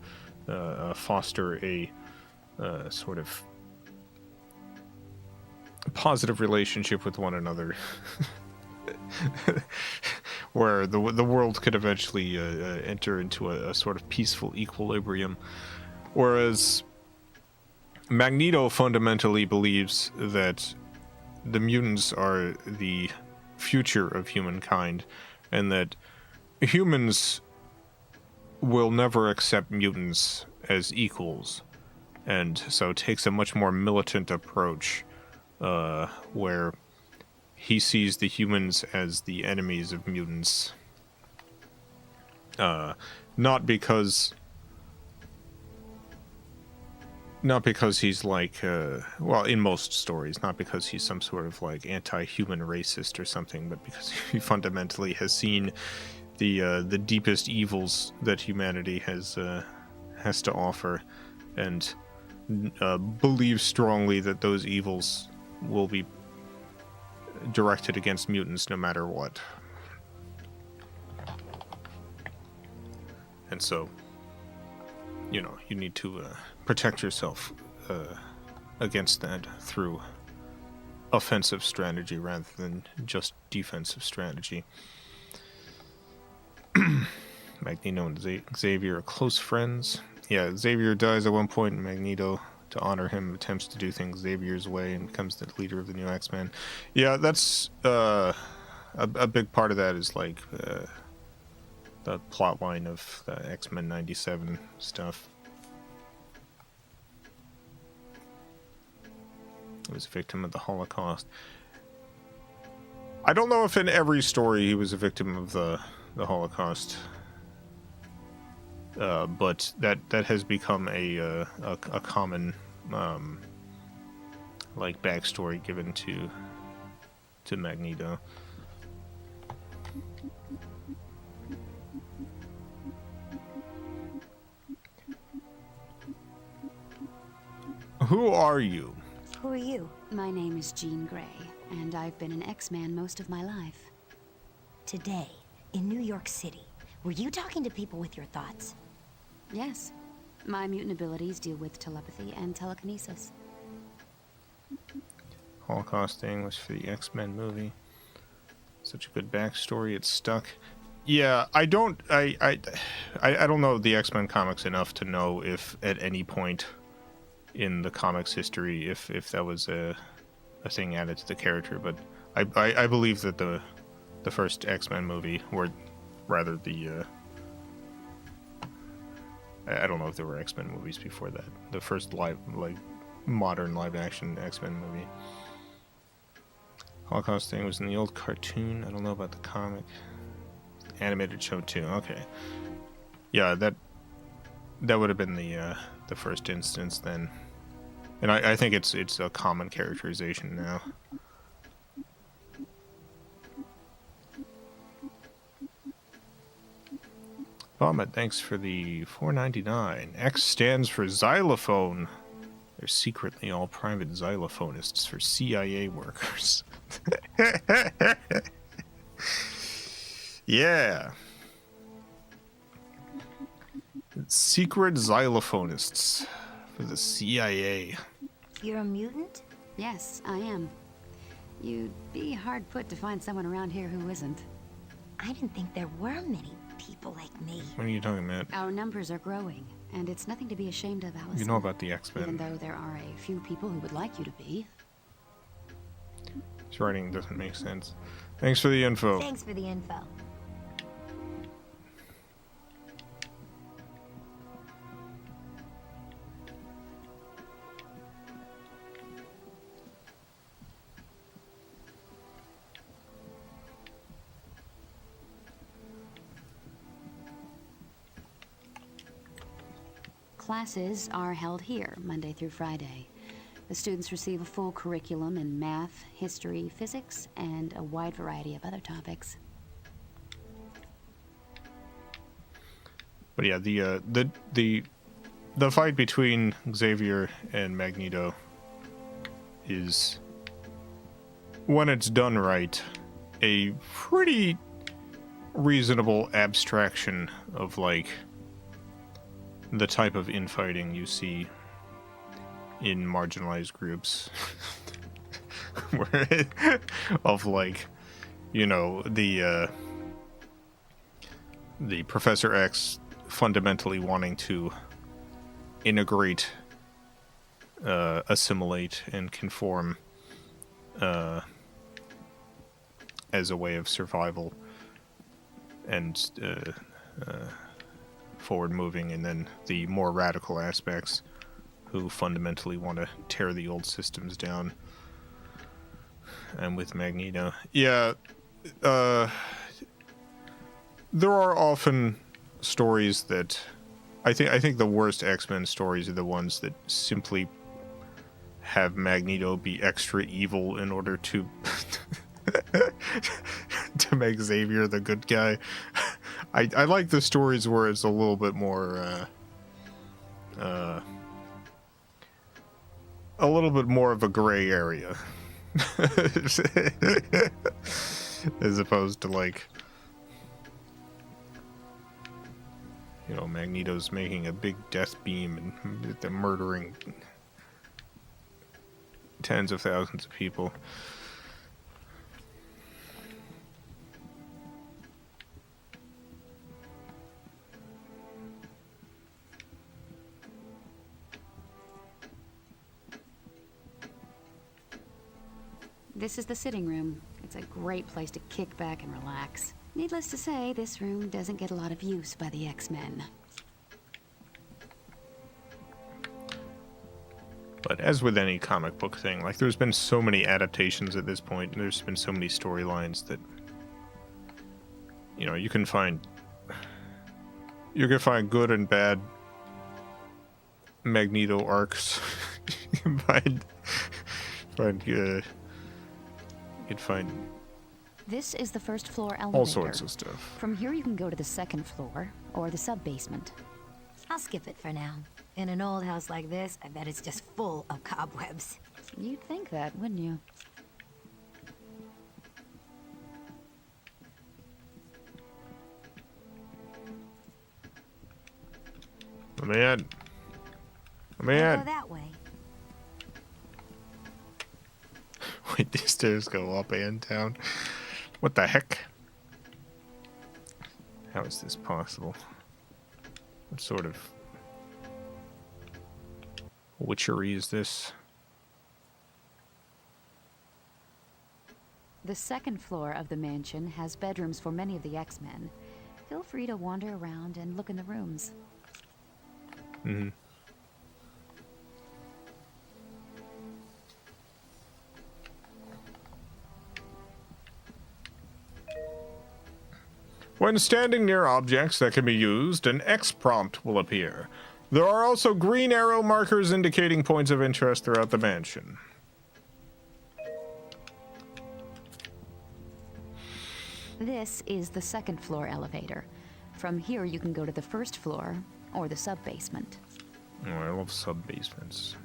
Speaker 1: foster a sort of positive relationship with one another, where the world could eventually enter into a sort of peaceful equilibrium, whereas Magneto fundamentally believes that the mutants are the future of humankind, and that humans will never accept mutants as equals, and so takes a much more militant approach, where he sees the humans as the enemies of mutants. Not because he's like, well, in most stories, not because he's some sort of like anti-human racist or something, but because he fundamentally has seen the deepest evils that humanity has to offer, and believes strongly that those evils will be directed against mutants no matter what. And so, you know, you need to protect yourself against that through offensive strategy rather than just defensive strategy. Magneto and Xavier are close friends. Yeah, Xavier dies at one point, and Magneto, to honor him, attempts to do things Xavier's way and becomes the leader of the new X-Men. Yeah, that's a big part of that is like the plot line of the X-Men 97 stuff. He was a victim of the Holocaust. I don't know if in every story he was a victim of the Holocaust, but that has become a common like backstory given to Magneto. Who are you?
Speaker 4: Who are you?
Speaker 8: My name is Jean Grey, and I've been an X-Man most of my life.
Speaker 4: Today, in New York City, were you talking to people with your thoughts?
Speaker 8: Yes. My mutant abilities deal with telepathy and telekinesis.
Speaker 1: Holocaust thing was for the X-Men movie. Such a good backstory, it's stuck. Yeah, I don't know the X-Men comics enough to know if at any point in the comics history if that was a thing added to the character, but I believe that the first X-Men movie, or rather the I don't know if there were X-Men movies before that. The first modern live action X-Men movie. Holocaust thing was in the old cartoon. I don't know about the comic. Animated show too. Okay. Yeah, that would have been the first instance then. And I think it's a common characterization now. Vomit, thanks for the $4.99. X stands for xylophone. They're secretly all private xylophonists for CIA workers. Yeah. Secret xylophonists for the CIA.
Speaker 4: You're a mutant?
Speaker 8: Yes, I am. You'd be hard put to find someone around here who isn't.
Speaker 4: I didn't think there were many people like me.
Speaker 1: What are you talking about?
Speaker 8: Our numbers are growing, and it's nothing to be ashamed of, Allison.
Speaker 1: You know about the X-Men.
Speaker 8: Even though there are a few people who would like you to be.
Speaker 1: His writing doesn't make sense. Thanks for the info.
Speaker 4: Thanks for the info.
Speaker 8: Classes are held here, Monday through Friday. The students receive a full curriculum in math, history, physics, and a wide variety of other topics.
Speaker 1: But yeah, the fight between Xavier and Magneto is, when it's done right, a pretty reasonable abstraction of like the type of infighting you see in marginalized groups. Of like, you know, the Professor X fundamentally wanting to integrate, assimilate, and conform as a way of survival and forward moving, and then the more radical aspects who fundamentally want to tear the old systems down. And with Magneto, yeah, there are often stories that I think the worst X-Men stories are the ones that simply have Magneto be extra evil in order to to make Xavier the good guy. I like the stories where it's a little bit more of a gray area. As opposed to, like, you know, Magneto's making a big death beam and they're murdering tens of thousands of people.
Speaker 8: This is the sitting room. It's a great place to kick back and relax. Needless to say, this room doesn't get a lot of use by the X-Men.
Speaker 1: But as with any comic book thing, like, there's been so many adaptations at this point, and there's been so many storylines that, you know, you can find good and bad Magneto arcs. You can find
Speaker 8: This is the first floor elevator.
Speaker 1: all sorts of stuff.
Speaker 8: From here you can go to the second floor, or the sub-basement.
Speaker 4: I'll skip it for now. In an old house like this, I bet it's just full of cobwebs.
Speaker 8: You'd think that, wouldn't you?
Speaker 1: Let me in. Let me
Speaker 4: I'll
Speaker 1: in.
Speaker 4: go that way.
Speaker 1: Wait, these stairs go up and down. What the heck? How is this possible? What sort of witchery is this?
Speaker 8: The second floor of the mansion has bedrooms for many of the X-Men. Feel free to wander around and look in the rooms.
Speaker 1: Mm-hmm. When standing near objects that can be used, an X prompt will appear. There are also green arrow markers indicating points of interest throughout the mansion.
Speaker 8: This is the second floor elevator. From here you can go to the first floor, or the sub-basement.
Speaker 1: Oh, I love sub-basements.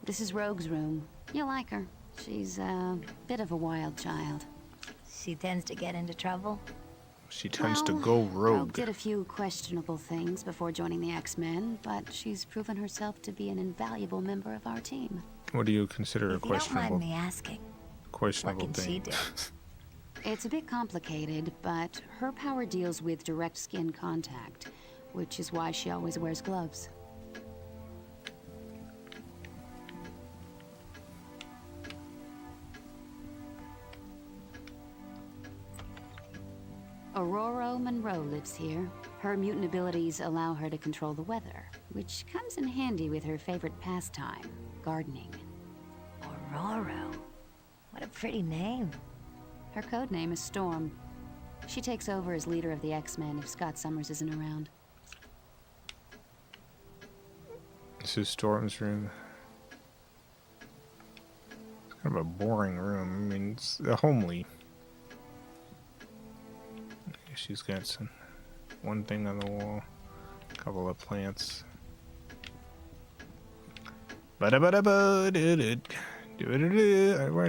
Speaker 8: This is Rogue's room. You'll like her. She's a bit of a wild child.
Speaker 4: She tends to get into trouble.
Speaker 1: She tends to go rogue.
Speaker 8: Rogue did a few questionable things before joining the X-Men, but she's proven herself to be an invaluable member of our team.
Speaker 1: What do you consider a
Speaker 4: If you don't
Speaker 1: questionable?
Speaker 4: mind me asking,
Speaker 1: Questionable
Speaker 4: what can she
Speaker 1: thing.
Speaker 4: do?
Speaker 8: It's a bit complicated, but her power deals with direct skin contact, which is why she always wears gloves. Aurora Monroe lives here. Her mutant abilities allow her to control the weather, which comes in handy with her favorite pastime, gardening.
Speaker 4: Aurora. What a pretty name.
Speaker 8: Her code name is Storm. She takes over as leader of the X-Men if Scott Summers isn't around.
Speaker 1: This is Storm's room. It's kind of a boring room. I mean, it's homely. She's got some one thing on the wall, a couple of plants. We're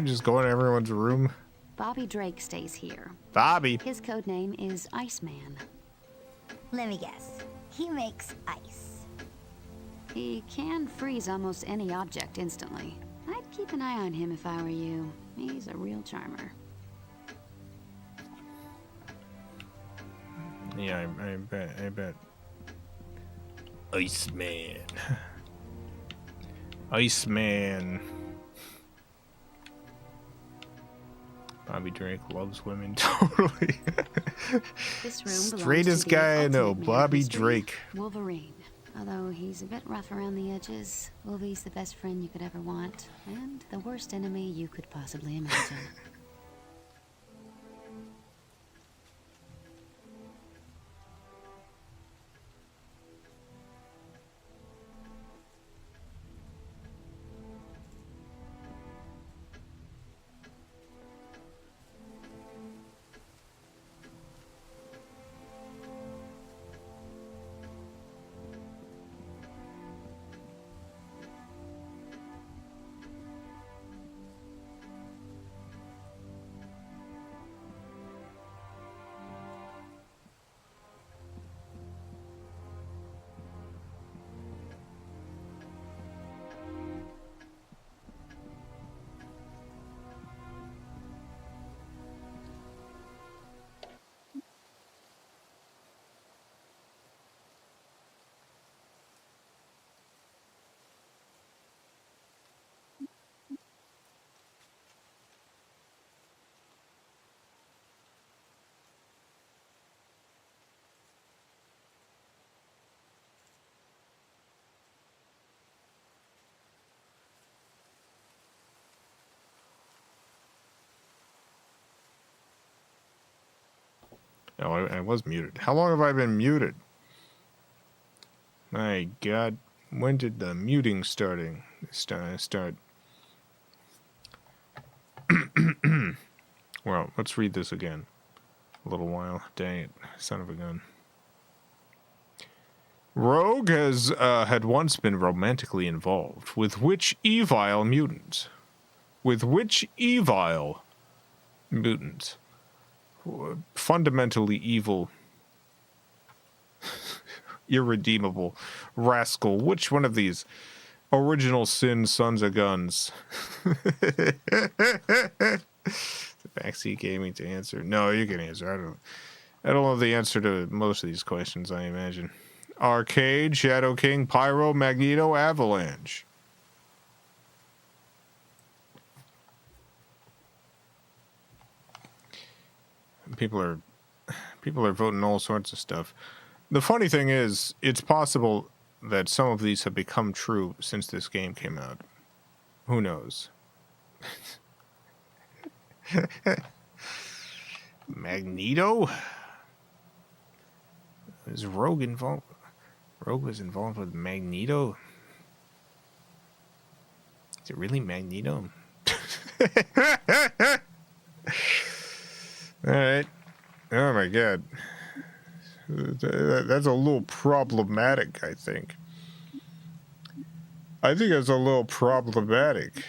Speaker 1: just going to everyone's room.
Speaker 8: Bobby Drake stays here.
Speaker 1: Bobby.
Speaker 8: His code name is Iceman.
Speaker 4: Let me guess. He makes ice.
Speaker 8: He can freeze almost any object instantly. I'd keep an eye on him if I were you. He's a real charmer.
Speaker 1: Yeah, I bet. Iceman. Iceman. Bobby Drake loves women, totally.
Speaker 8: This room belongs
Speaker 1: Straightest
Speaker 8: to the
Speaker 1: guy I know,
Speaker 8: ultimate man
Speaker 1: Bobby
Speaker 8: mystery,
Speaker 1: Drake.
Speaker 8: Wolverine. Although he's a bit rough around the edges, Wolvie's the best friend you could ever want, and the worst enemy you could possibly imagine.
Speaker 1: Oh, I was muted. How long have I been muted? My God, when did the muting start? Well, let's read this again. A little while. Dang it, son of a gun. Rogue had once been romantically involved with which evil mutant? Fundamentally evil, irredeemable rascal. Which one of these? Original sin, sons of guns. Backseat Gaming to answer. No, you can answer. I don't know the answer to most of these questions, I imagine. Arcade, Shadow King, Pyro, Magneto, Avalanche. People are voting all sorts of stuff. The funny thing is, it's possible that some of these have become true since this game came out. Who knows? Magneto? Is Rogue involved? Rogue was involved with Magneto? Is it really Magneto? Alright. Oh my God. That's a little problematic, I think. I think it's a little problematic.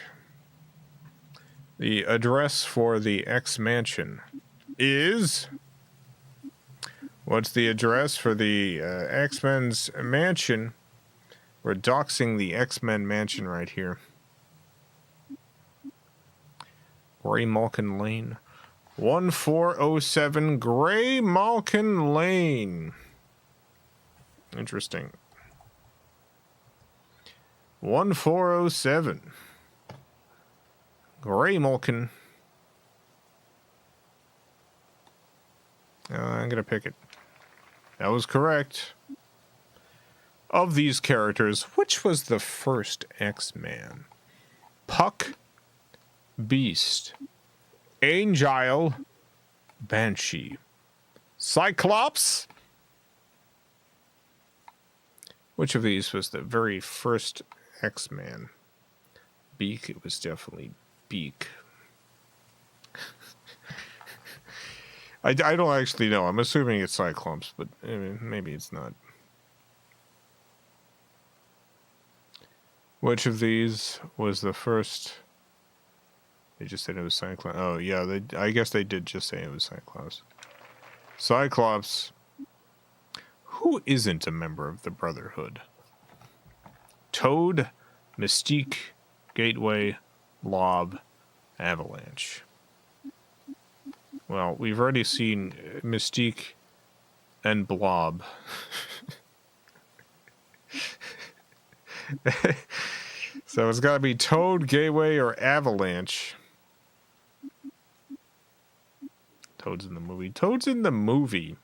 Speaker 1: The address for the X-Mansion is... What's the address for the X-Men's mansion? We're doxing the X-Men mansion right here. Gray Malkin Lane. 1407 Gray Malkin Lane. Interesting. 1407 Gray Malkin. I'm gonna pick it. That was correct. Of these characters, which was the first X-Man? Puck, Beast, Angel, Banshee, Cyclops? Which of these was the very first X-Man? Beak, it was definitely Beak. I don't actually know. I'm assuming it's Cyclops, but I mean, maybe it's not. Which of these was the first? They just said it was Cyclops. Oh, yeah, I guess they did just say it was Cyclops. Cyclops. Who isn't a member of the Brotherhood? Toad, Mystique, Gateway, Blob, Avalanche. Well, we've already seen Mystique and Blob. So it's got to be Toad, Gateway, or Avalanche. Toad's in the movie. Toad's in the movie.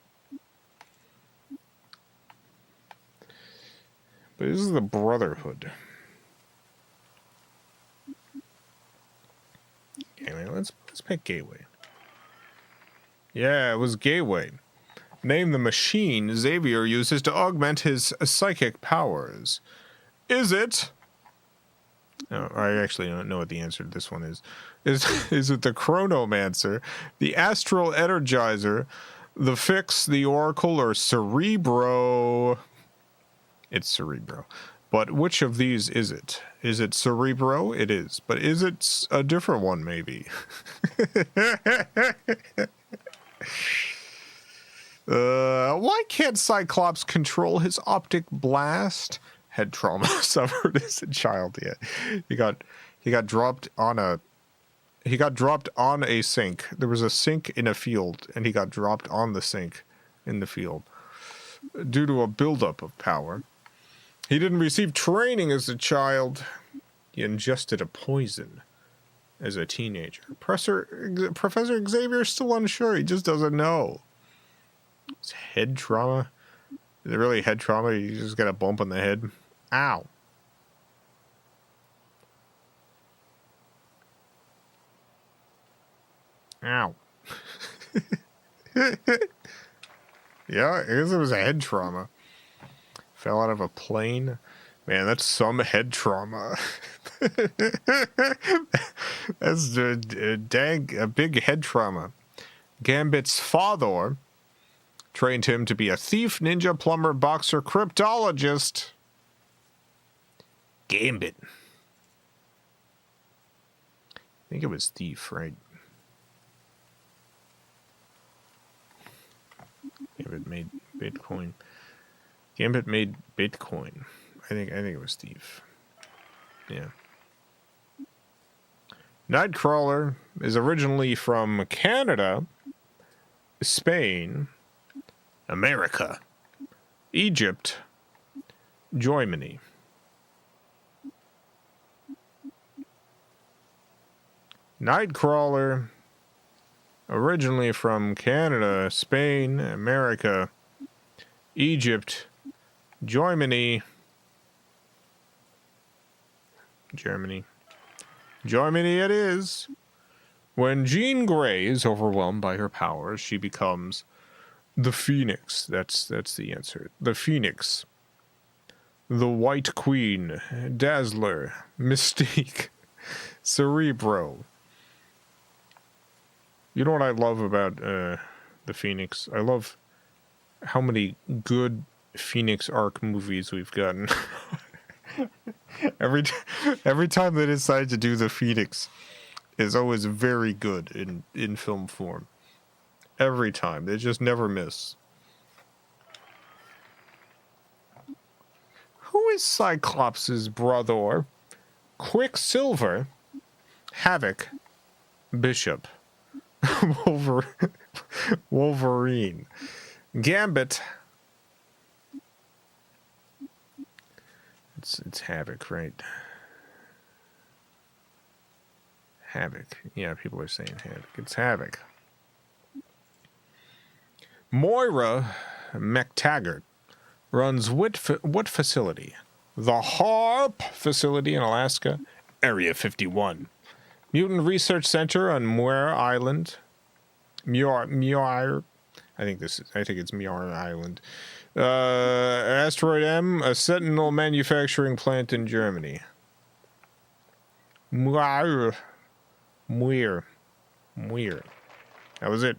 Speaker 1: But this is the Brotherhood. Anyway, let's pick Gateway. Yeah, it was Gateway. Name the machine Xavier uses to augment his psychic powers. Is it... Oh, I actually don't know what the answer to this one is. Is it the Chronomancer, the Astral Energizer, the Fix, the Oracle, or Cerebro? It's Cerebro. But which of these is it? Is it Cerebro? It is. But is it a different one, maybe? Why can't Cyclops control his optic blast? Head trauma suffered as a child. Yeah, he got dropped on a sink. There was a sink in a field, and he got dropped on the sink in the field due to a buildup of power. He didn't receive training as a child. He ingested a poison as a teenager. Professor Xavier is still unsure. He just doesn't know. It's head trauma. Is it really head trauma? You just got a bump on the head. Ow. Ow. Yeah, I guess it was a head trauma. Fell out of a plane. Man, that's some head trauma. That's a big head trauma. Gambit's father trained him to be a thief, ninja, plumber, boxer, cryptologist. Gambit. I think it was thief, right? Gambit made Bitcoin. Gambit made Bitcoin. I think it was thief. Yeah. Nightcrawler is originally from Canada, Spain, America, Egypt, Germany. Nightcrawler, originally from Canada, Spain, America, Egypt, Germany. Germany it is. When Jean Grey is overwhelmed by her powers, she becomes the Phoenix. That's the answer. The Phoenix. The White Queen. Dazzler. Mystique. Cerebro. You know what I love about the Phoenix? I love how many good Phoenix arc movies we've gotten. Every time they decide to do the Phoenix is always very good in film form. Every time. They just never miss. Who is Cyclops' brother? Quicksilver, Havoc, Bishop, Wolverine, Gambit. It's Havoc, right? Havoc. Yeah, people are saying Havoc. It's Havoc. Moira McTaggart runs what facility? The HARP facility in Alaska, Area 51. Mutant Research Center on Muir Island. Muir. I think it's Muir Island. Asteroid M, a Sentinel manufacturing plant in Germany. Muir. That was it.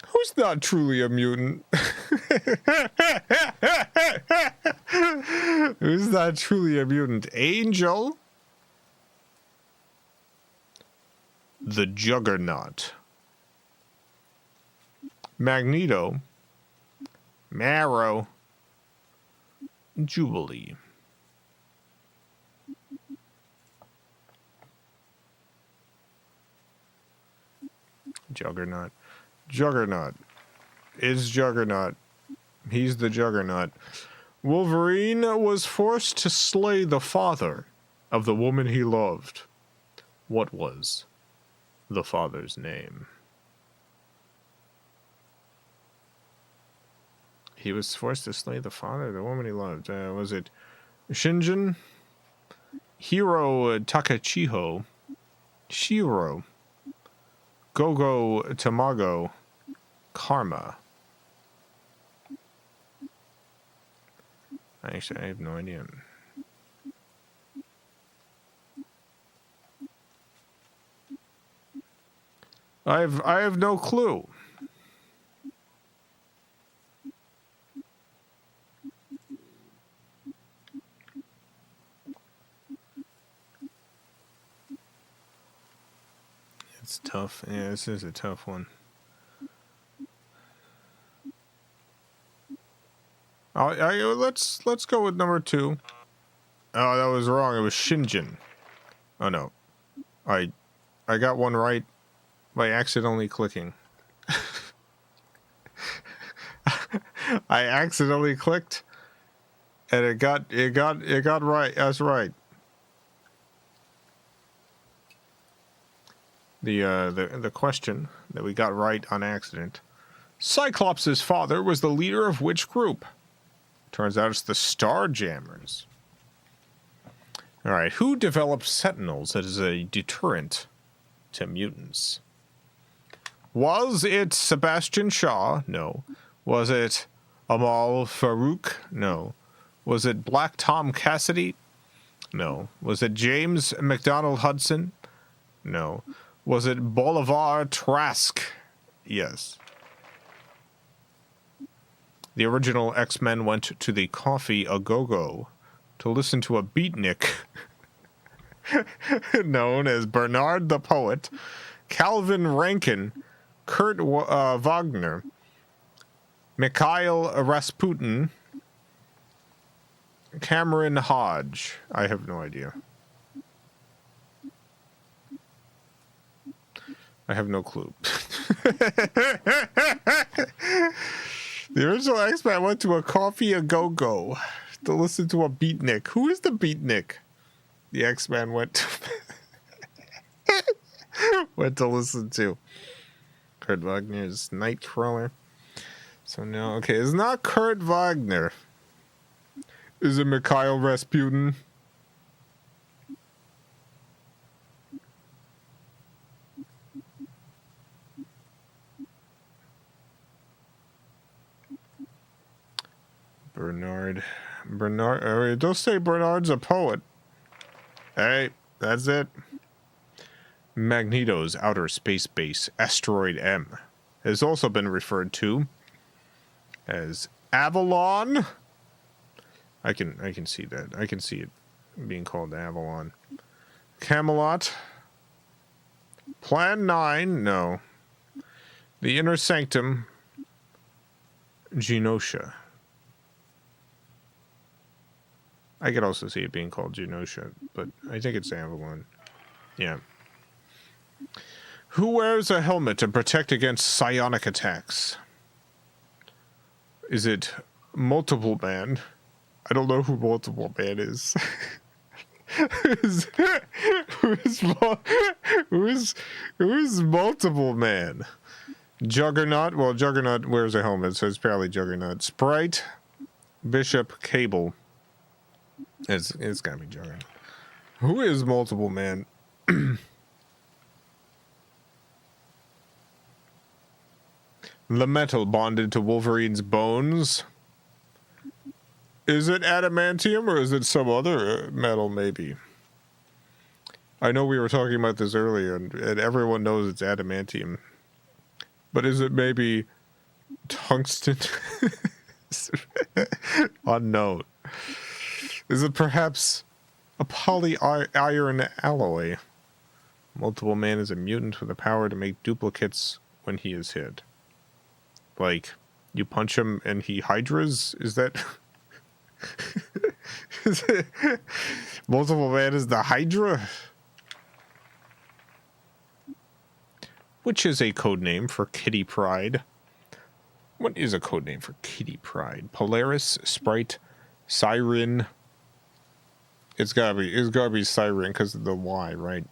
Speaker 1: Who's not truly a mutant? Who's not truly a mutant? Angel? The Juggernaut. Magneto. Marrow. Jubilee. Juggernaut. Juggernaut. Is Juggernaut. He's the Juggernaut. Wolverine was forced to slay the father of the woman he loved. What was the father's name? He was forced to slay the father of the woman he loved. Was it Shinjin? Hiro Takachiho? Shiro? Gogo Tamago? Karma? Actually, I have no idea. I have no clue. It's tough. Yeah, this is a tough one. Let's go with number 2. Oh, that was wrong. It was Shinjin. Oh no, I got one right by accidentally clicking. I accidentally clicked, and it got right. That's right. The question that we got right on accident. Cyclops' father was the leader of which group? Turns out it's the Starjammers. All right, who developed Sentinels as a deterrent to mutants? Was it Sebastian Shaw? No. Was it Amal Farouk? No. Was it Black Tom Cassidy? No. Was it James McDonald Hudson? No. Was it Bolivar Trask? Yes. The original X-Men went to the Coffee A-Go-Go to listen to a beatnik known as Bernard the Poet, Calvin Rankin, Kurt Wagner, Mikhail Rasputin, Cameron Hodge. I have no idea. I have no clue. The original X-Men went to a Coffee A-Go-Go to listen to a beatnik. Who is the beatnik? The X-Men went to listen to. Kurt Wagner's Nightcrawler. So no, okay, it's not Kurt Wagner. Is it Mikhail Rasputin? Bernard, don't say Bernard's a poet. Hey, that's it. Magneto's outer space base, Asteroid M, has also been referred to as Avalon. I can see that. I can see it being called Avalon. Camelot. Plan 9, no. The Inner Sanctum, Genosha. I could also see it being called Genosha, but I think it's Avalon. Yeah. Who wears a helmet to protect against psionic attacks? Is it Multiple Man? I don't know who Multiple Man is. Who is Multiple Man? Juggernaut? Well, Juggernaut wears a helmet, so it's probably Juggernaut. Sprite, Bishop, Cable. It's gotta be Juggernaut. Who is Multiple Man? The metal bonded to Wolverine's bones. Is it adamantium or is it some other metal, maybe? I know we were talking about this earlier, and everyone knows it's adamantium. But is it maybe tungsten? Unknown. Is it perhaps a poly-iron alloy? Multiple Man is a mutant with the power to make duplicates when he is hit. Like, you punch him and he hydras? Is that... Multiple Man is the Hydra? Which is a code name for Kitty Pryde. What is a code name for Kitty Pryde? Polaris, Sprite, Siren. It's gotta be Siren because of the Y, right?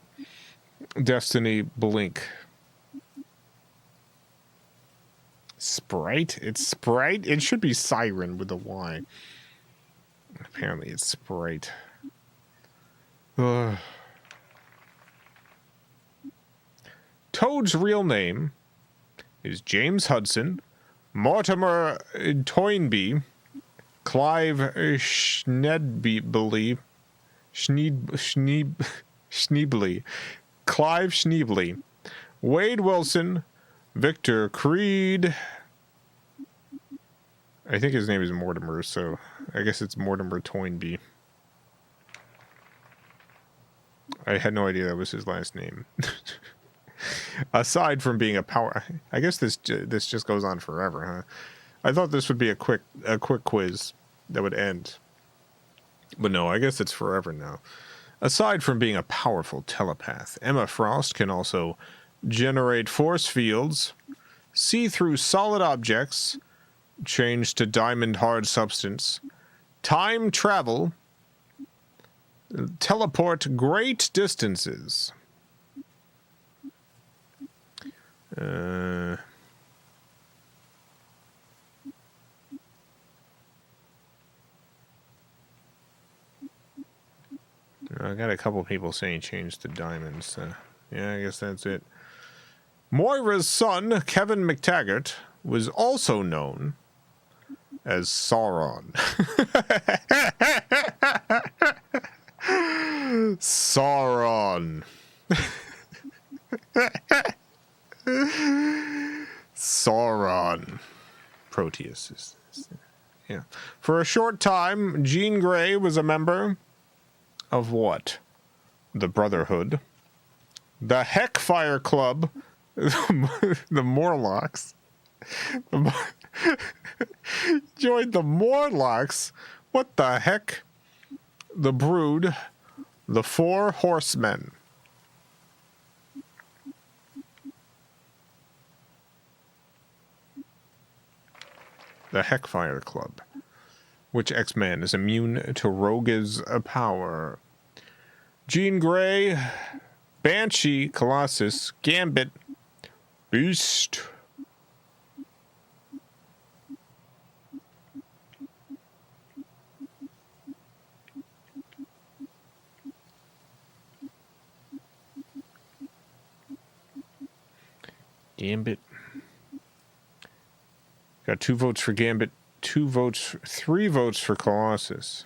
Speaker 1: Destiny, Blink. Sprite? It's Sprite? It should be Siren with a Y. Apparently it's Sprite. Ugh. Toad's real name is James Hudson, Mortimer Toynbee, Clive Schneebly, Clive Schneebly, Wade Wilson, Victor Creed. I think his name is Mortimer, so I guess it's Mortimer Toynbee. I had no idea that was his last name. Aside from being a power, I guess this just goes on forever, huh? I thought this would be a quick quiz that would end, but no, I guess it's forever now. Aside from being a powerful telepath, Emma Frost can also generate force fields, see through solid objects, change to diamond hard substance, time travel, teleport great distances. I got a couple people saying change to diamonds. Yeah, I guess that's it. Moira's son, Kevin McTaggart, was also known as Sauron. Sauron. Sauron. Proteus is, yeah. For a short time, Jean Grey was a member of what? The Brotherhood. The Heckfire Club. The Morlocks. Joined the Morlocks. What the heck? The Brood. The Four Horsemen. The Heckfire Club. Which X-Man is immune to Rogue's power? Jean Grey, Banshee, Colossus, Gambit, Beast. Gambit. Got 2 votes for Gambit, 3 votes for Colossus.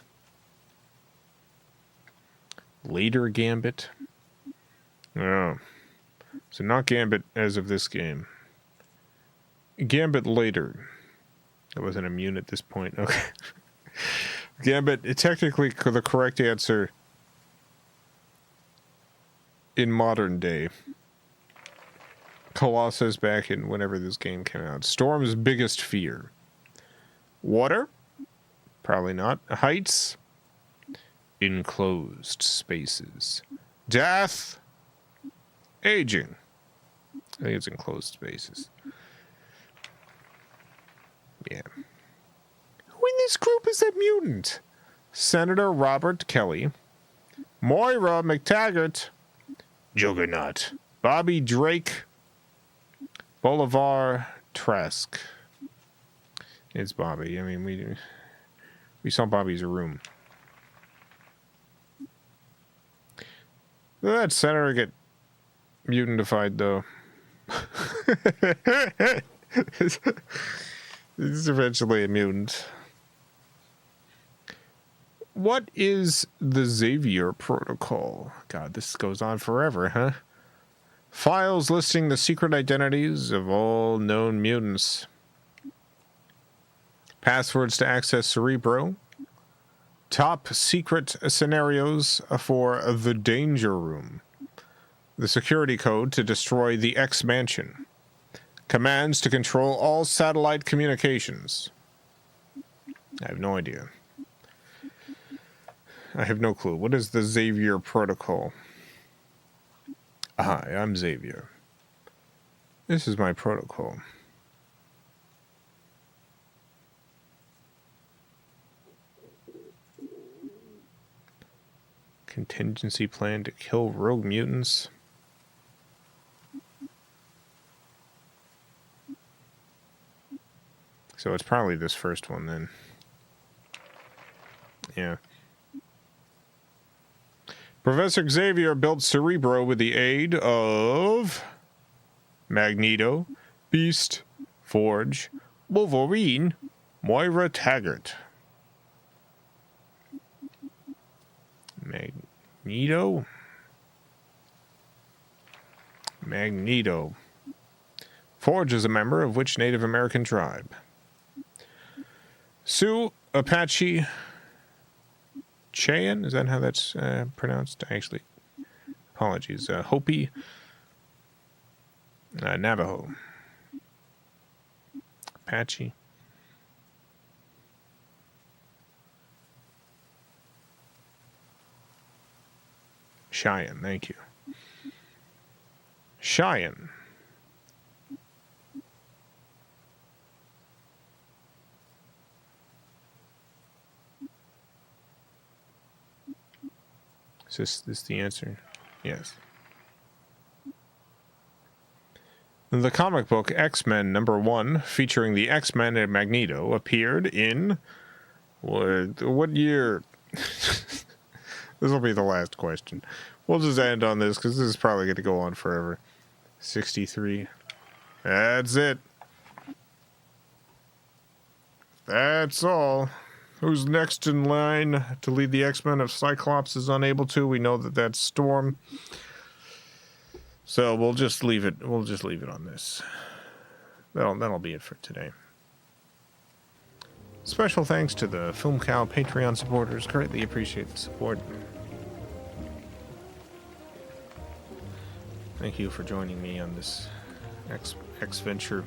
Speaker 1: Later Gambit. Oh. So not Gambit as of this game. Gambit later. I wasn't immune at this point. Okay. Gambit, technically the correct answer in modern day. Colossus back in whenever this game came out. Storm's biggest fear. Water? Probably not. Heights? Enclosed spaces. Death? Aging. I think it's enclosed spaces. Yeah. Who in this group is a mutant? Senator Robert Kelly. Moira McTaggart. Juggernaut. Bobby Drake. Bolivar Trask. It's Bobby. I mean, we saw Bobby's room. Did that senator get mutantfied, though? He's eventually a mutant. What is the Xavier Protocol? God, this goes on forever, huh? Files listing the secret identities of all known mutants. Passwords to access Cerebro. Top secret scenarios for the Danger Room. The security code to destroy the X-Mansion. Commands to control all satellite communications. I have no idea. I have no clue. What is the Xavier Protocol? Hi, I'm Xavier. This is my protocol. Contingency plan to kill rogue mutants. So it's probably this first one then. Yeah. Professor Xavier built Cerebro with the aid of Magneto, Beast, Forge, Wolverine, Moira Taggart. Magneto? Magneto. Forge is a member of which Native American tribe? Sioux, Apache, Cheyenne? Is that how that's pronounced? Actually, apologies. Hopi, Navajo, Apache. Cheyenne, thank you. Cheyenne. Is this the answer? Yes. The comic book X-Men #1, featuring the X-Men and Magneto, appeared in what year? This will be the last question. We'll just end on this because this is probably going to go on forever. 63. That's it. That's all. Who's next in line to lead the X-Men if Cyclops is unable to? We know that that's Storm. So we'll just leave it. We'll just leave it on this. That'll be it for today. Special thanks to the FilmCow Patreon supporters. Greatly appreciate the support. Thank you for joining me on this X venture.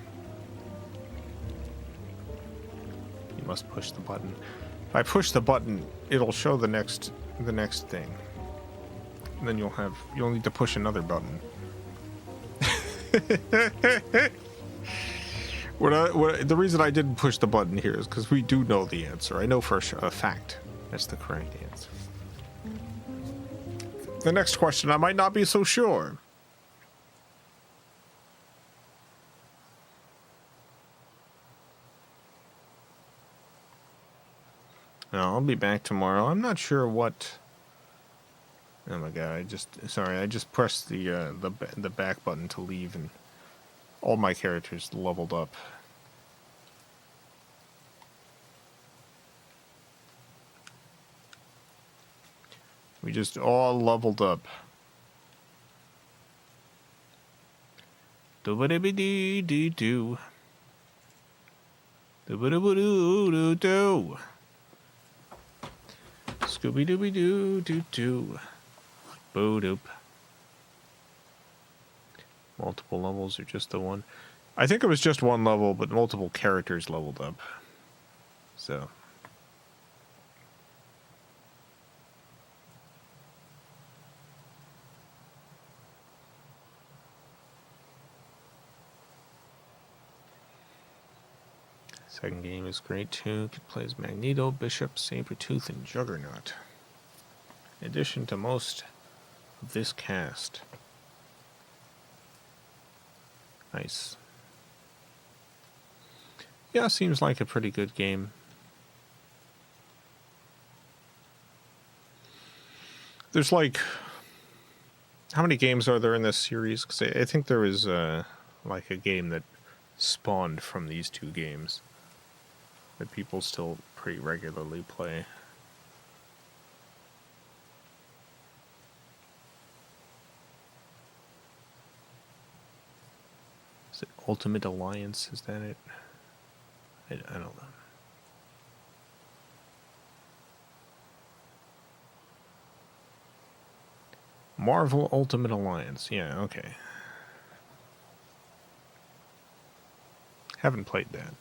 Speaker 1: You must push the button. If I push the button, it'll show the next thing. And then you'll need to push another button. The reason I didn't push the button here is because we do know the answer. I know for a fact that's the correct answer. The next question, I might not be so sure. No, I'll be back tomorrow. I'm not sure what. Oh my god! I just pressed the back button to leave, and all my characters leveled up. We just all leveled up. Do-ba-da-ba-dee-dee-doo. Do-ba-da-ba-doo-doo-doo. Scooby-Dooby-Doo-doo-doo. Boo-doop. Multiple levels or just the one? I think it was just one level, but multiple characters leveled up. So. Second game is great too. It plays Magneto, Bishop, Sabretooth, and Juggernaut. In addition to most of this cast. Nice. Yeah, seems like a pretty good game. There's like... How many games are there in this series? Because I think there is like a game that spawned from these two games that people still pretty regularly play. Is it Ultimate Alliance? Is that it? I don't know. Marvel Ultimate Alliance. Yeah, okay. Haven't played that.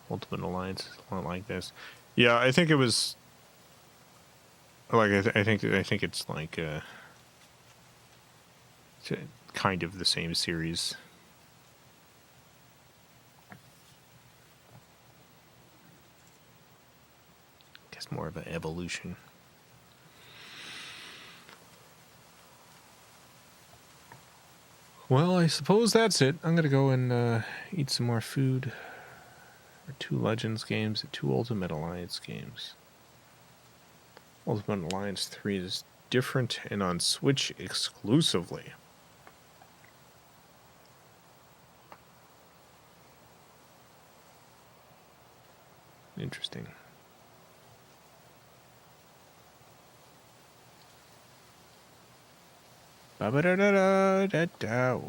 Speaker 1: Ultimate Alliance is a lot like this. Yeah, I think it was like I think it's like kind of the same series. Guess more of an evolution. Well, I suppose that's it. I'm gonna go and eat some more food. Or 2 Legends games and 2 Ultimate Alliance games. Ultimate Alliance 3 is different and on Switch exclusively. Interesting. Ba-ba-da-da-da-da-da.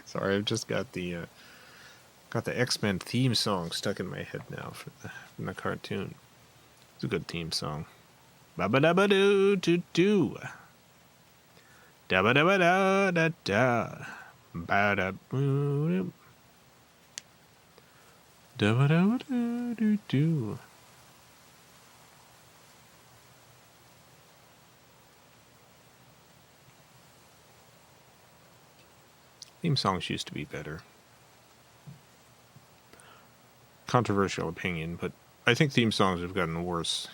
Speaker 1: Sorry, I've just got the X-Men theme song stuck in my head now from the cartoon. It's a good theme song. Ba-ba-da-ba-doo-doo-doo. Da-ba-da-ba-da-da-da. Ba-da-boo-doo. Da-ba-da-ba-doo-doo-doo. Theme songs used to be better. Controversial opinion, but I think theme songs have gotten worse.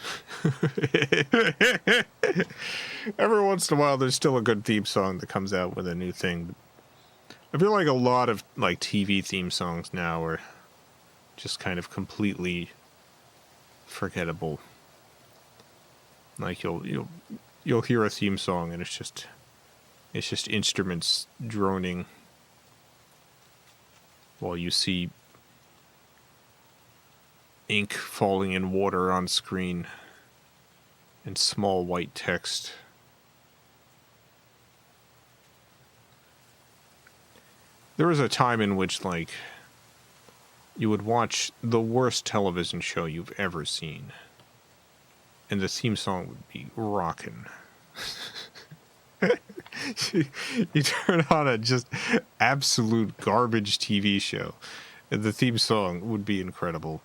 Speaker 1: Every once in a while, there's still a good theme song that comes out with a new thing. I feel like a lot of like TV theme songs now are just kind of completely forgettable. Like you'll hear a theme song and it's just instruments droning while you see ink falling in water on screen and small white text. There was a time in which, like, you would watch the worst television show you've ever seen, and the theme song would be rockin'. You turn on a just absolute garbage TV show, and the theme song would be incredible.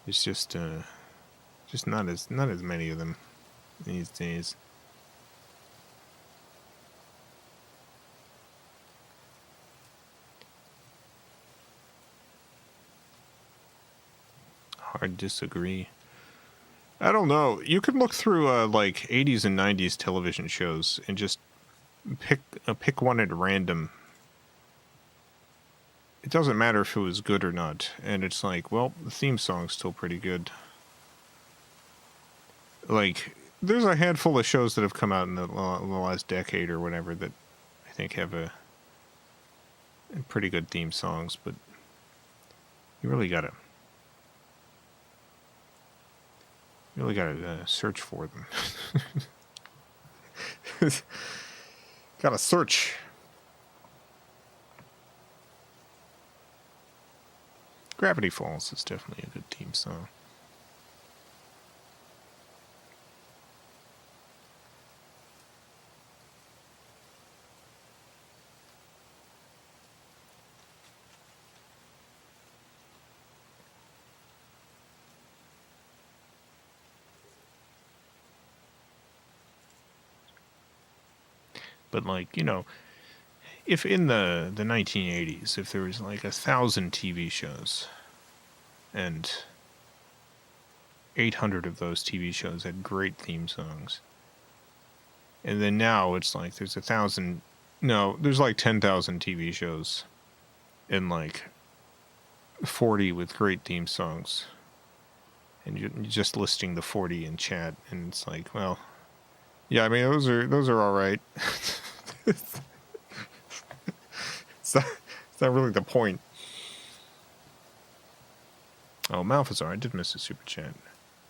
Speaker 1: It's just not as many of them these days. Hard disagree. I don't know. You could look through like 80s and 90s television shows and just pick one at random. It doesn't matter if it was good or not, and it's like, well, the theme song's still pretty good. Like, there's a handful of shows that have come out in the last decade or whatever that I think have a pretty good theme songs, but you really gotta search for them. Gotta search. Gravity Falls is definitely a good theme song. But, like, you know, if in the 1980s, if there was like 1,000 TV shows and 800 of those TV shows had great theme songs, and then now it's like there's 10,000 TV shows and like 40 with great theme songs, and you're just listing the 40 in chat, and it's like, well, yeah, I mean, those are all right. It's not really the point. Oh, Malphazar, I did miss a super chat.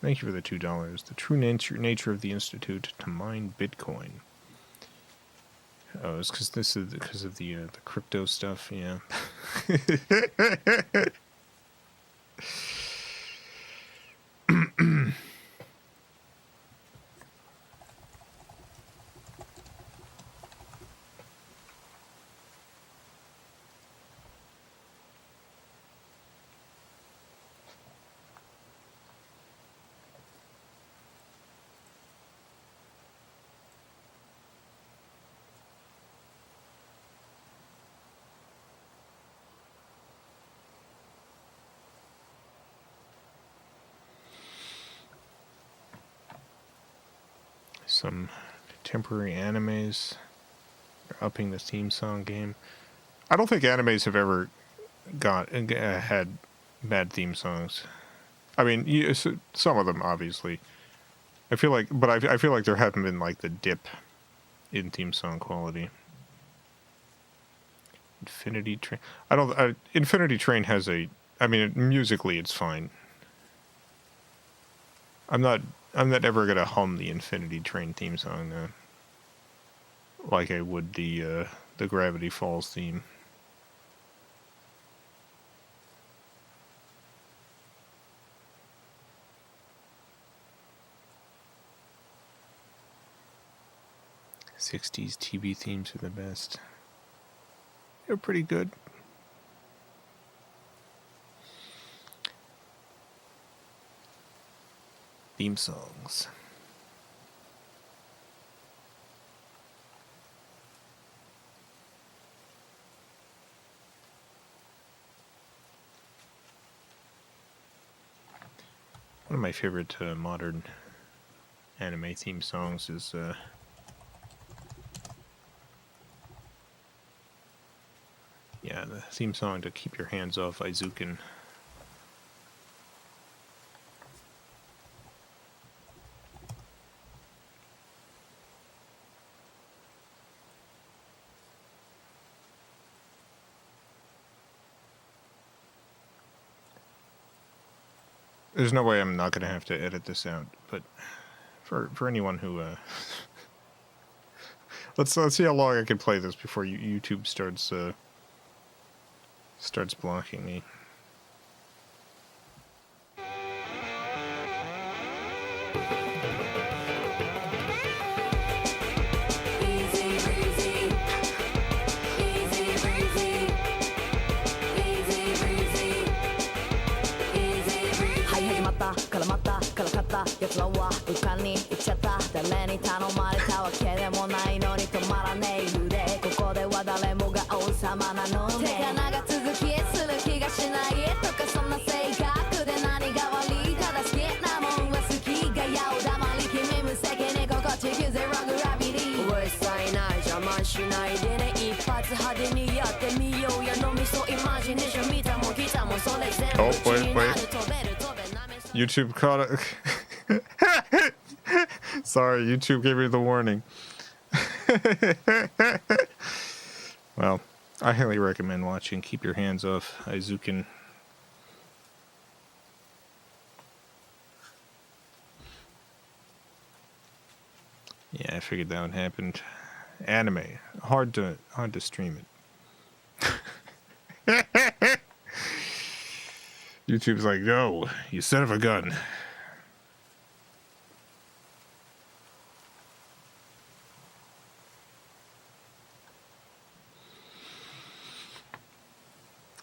Speaker 1: Thank you for the $2. The true nature of the Institute to mine Bitcoin. Oh, it's because of the crypto stuff, yeah. Some contemporary animes are upping the theme song game. I don't think animes have ever had bad theme songs. I mean, some of them, obviously. I feel like there haven't been like the dip in theme song quality. Infinity Train. Infinity Train has musically it's fine. I'm not ever gonna hum the Infinity Train theme song though, like I would the Gravity Falls theme. '60s TV themes are the best. They're pretty good. Theme songs. One of my favorite modern anime theme songs is theme song to Keep Your Hands Off Aizuken. There's no way I'm not going to have to edit this out, but for anyone who let's see how long I can play this before YouTube starts blocking me. Oh, wait. YouTube caught it. Sorry, YouTube gave me the warning. Well, I highly recommend watching Keep Your Hands Off Aizuken. Yeah, I figured that would happen. Anime, hard to stream it. YouTube's like, no, you son of a gun.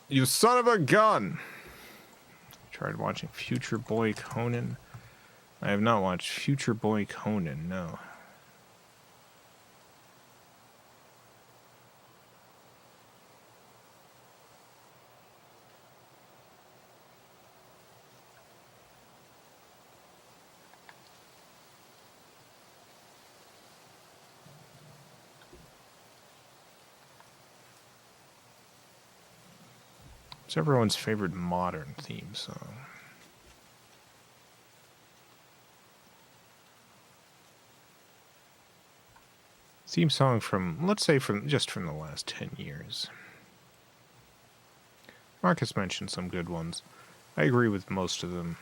Speaker 1: You son of a gun. Tried watching Future Boy Conan. I have not watched Future Boy Conan, no. It's everyone's favorite modern theme song. Theme song from, let's say, from the last 10 years. Marcus mentioned some good ones. I agree with most of them.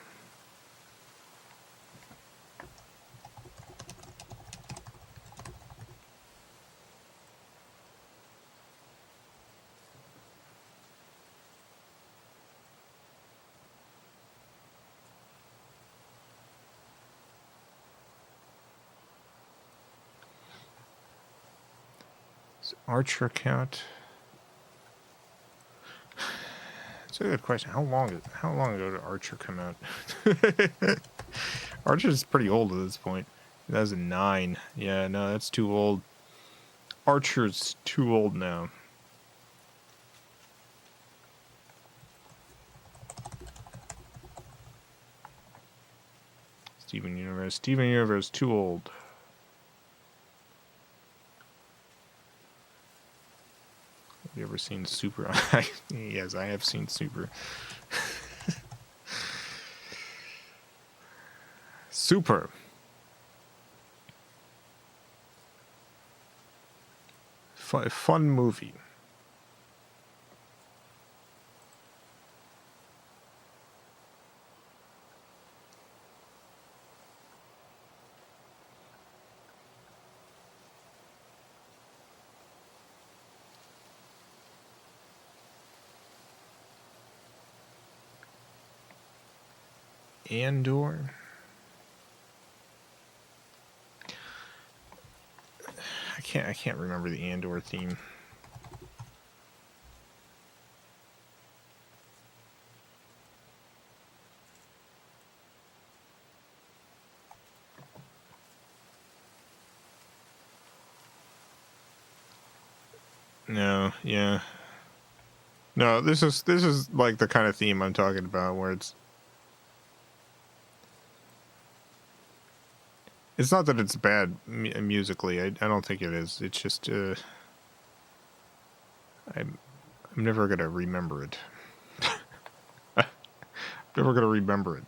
Speaker 1: Archer count? It's a good question. How long ago did Archer come out? Archer's pretty old at this point. 2009. Yeah, no, that's too old. Archer's too old now. Steven Universe, too old. Have you ever seen Super? Yes, I have seen Super. Super. Fun movie. Andor. I can't remember the Andor theme. No, yeah. No, this is like the kind of theme I'm talking about where it's not that it's bad musically. I don't think it is. It's just I'm I'm never gonna remember it. I'm never gonna remember it.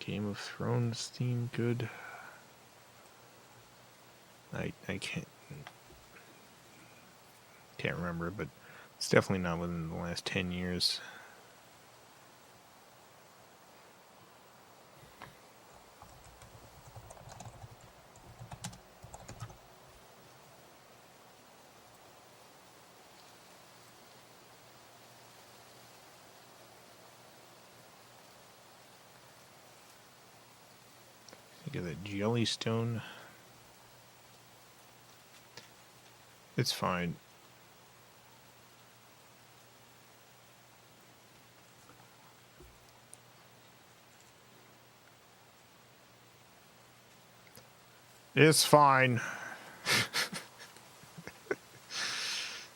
Speaker 1: Game of Thrones theme good? I can't remember, but it's definitely not within the last 10 years. Think of that Jellystone. It's fine. It's fine.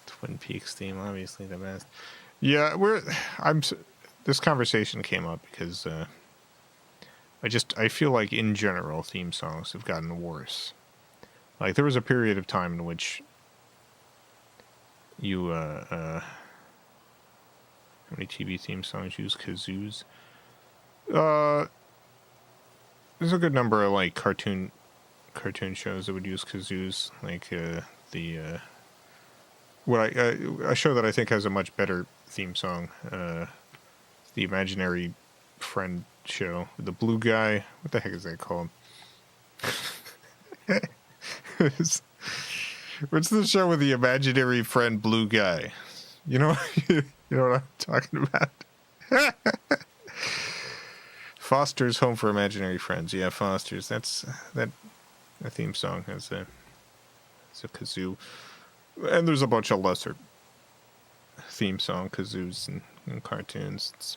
Speaker 1: Twin Peaks theme, obviously the best. Yeah, this conversation came up because I feel like in general theme songs have gotten worse. Like there was a period of time in which you how many TV theme songs use kazoos? There's a good number of like cartoon shows that would use kazoos, like a show that I think has a much better theme song, the Imaginary Friend show, the blue guy. What the heck is that called? What's the show with the imaginary friend blue guy? You know, you know what I'm talking about. Foster's Home for Imaginary Friends. Yeah, Foster's. That's that theme song has a kazoo, and there's a bunch of lesser theme song kazoos and cartoons.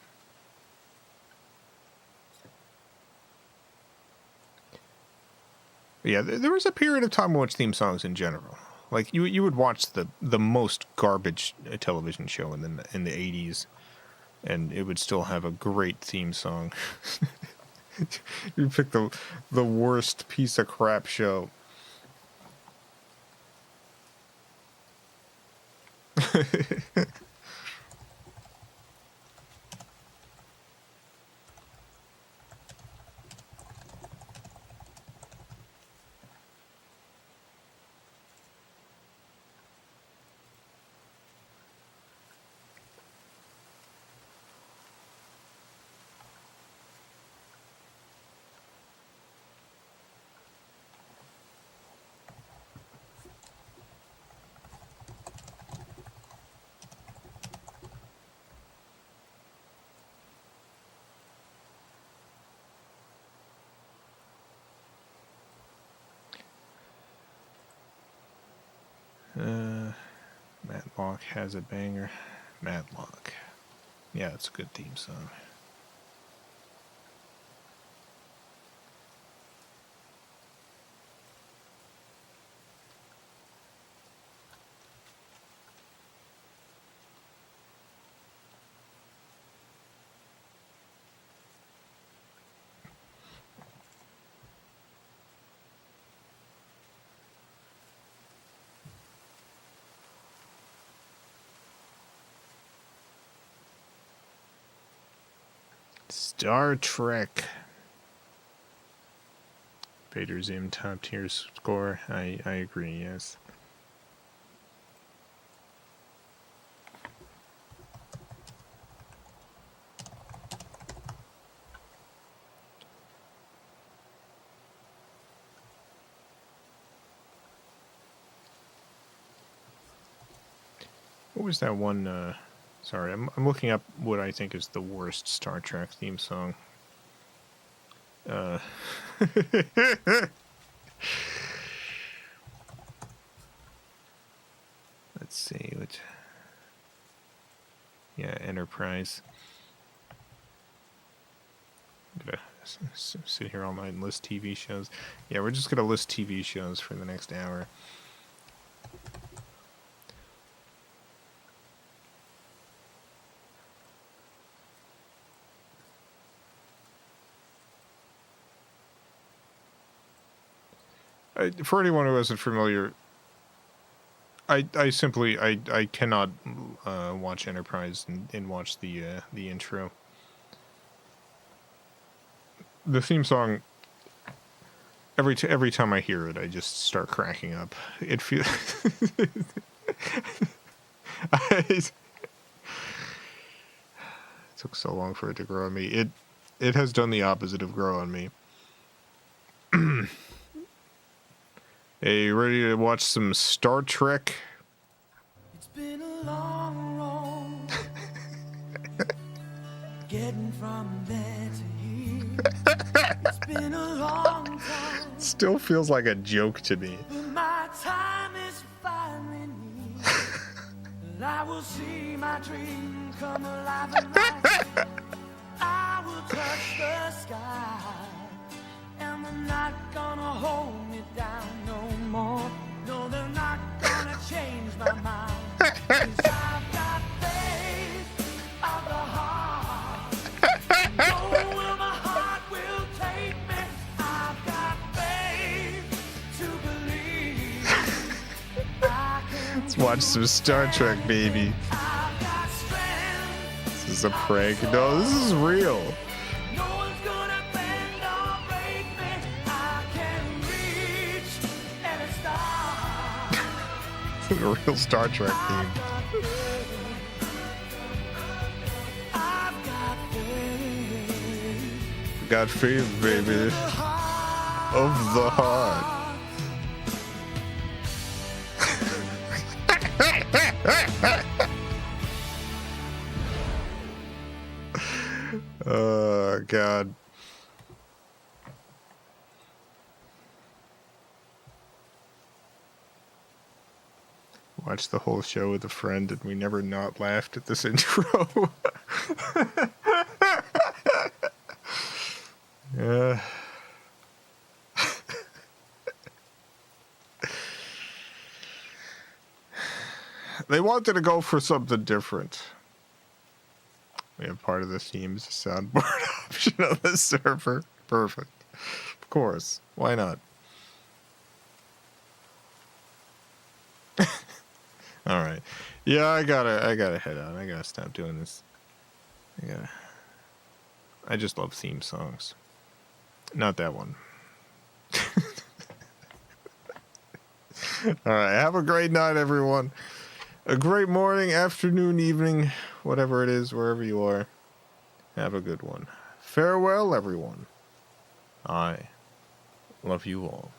Speaker 1: Yeah, there was a period of time in which theme songs in general, like you would watch the most garbage television show in the 80s, and it would still have a great theme song. You pick the worst piece of crap show. Matlock has a banger. Matlock. Yeah, it's a good theme song. Star Trek. Vader Zim top tier score. I agree, yes. What was that one? Sorry, I'm looking up what I think is the worst Star Trek theme song. mute. Yeah, Enterprise. I'm gonna sit here all night and list TV shows. Yeah, we're just gonna list TV shows for the next hour. For anyone who isn't familiar, I simply cannot watch Enterprise and watch the intro. The theme song, every time I hear it, I just start cracking up. It feels it took so long for it to grow on me. It has done the opposite of grow on me. Hey, you ready to watch some Star Trek?
Speaker 12: It's been a long road getting from there to here. It's been a long time.
Speaker 1: Still feels like a joke to me.
Speaker 12: But my time is finally near. And I will see my dream come alive at night. I will touch the sky. And they're not gonna hold me down no more. No, they're not gonna change my mind. 'Cause I've got faith of the heart. Go where my heart will take me. I've got faith to believe.
Speaker 1: Let's watch some Star Trek, baby. This is a prank. No, this is real. A real Star Trek theme. Got faith, baby, of the heart. Oh, God. Watched the whole show with a friend and we never not laughed at this intro. Yeah. They wanted to go for something different. We have part of the theme's soundboard option on the server. Perfect. Of course. Why not? All right. Yeah, I gotta head out. I gotta stop doing this. I just love theme songs. Not that one. All right. Have a great night, everyone. A great morning, afternoon, evening, whatever it is, wherever you are. Have a good one. Farewell, everyone. I love you all.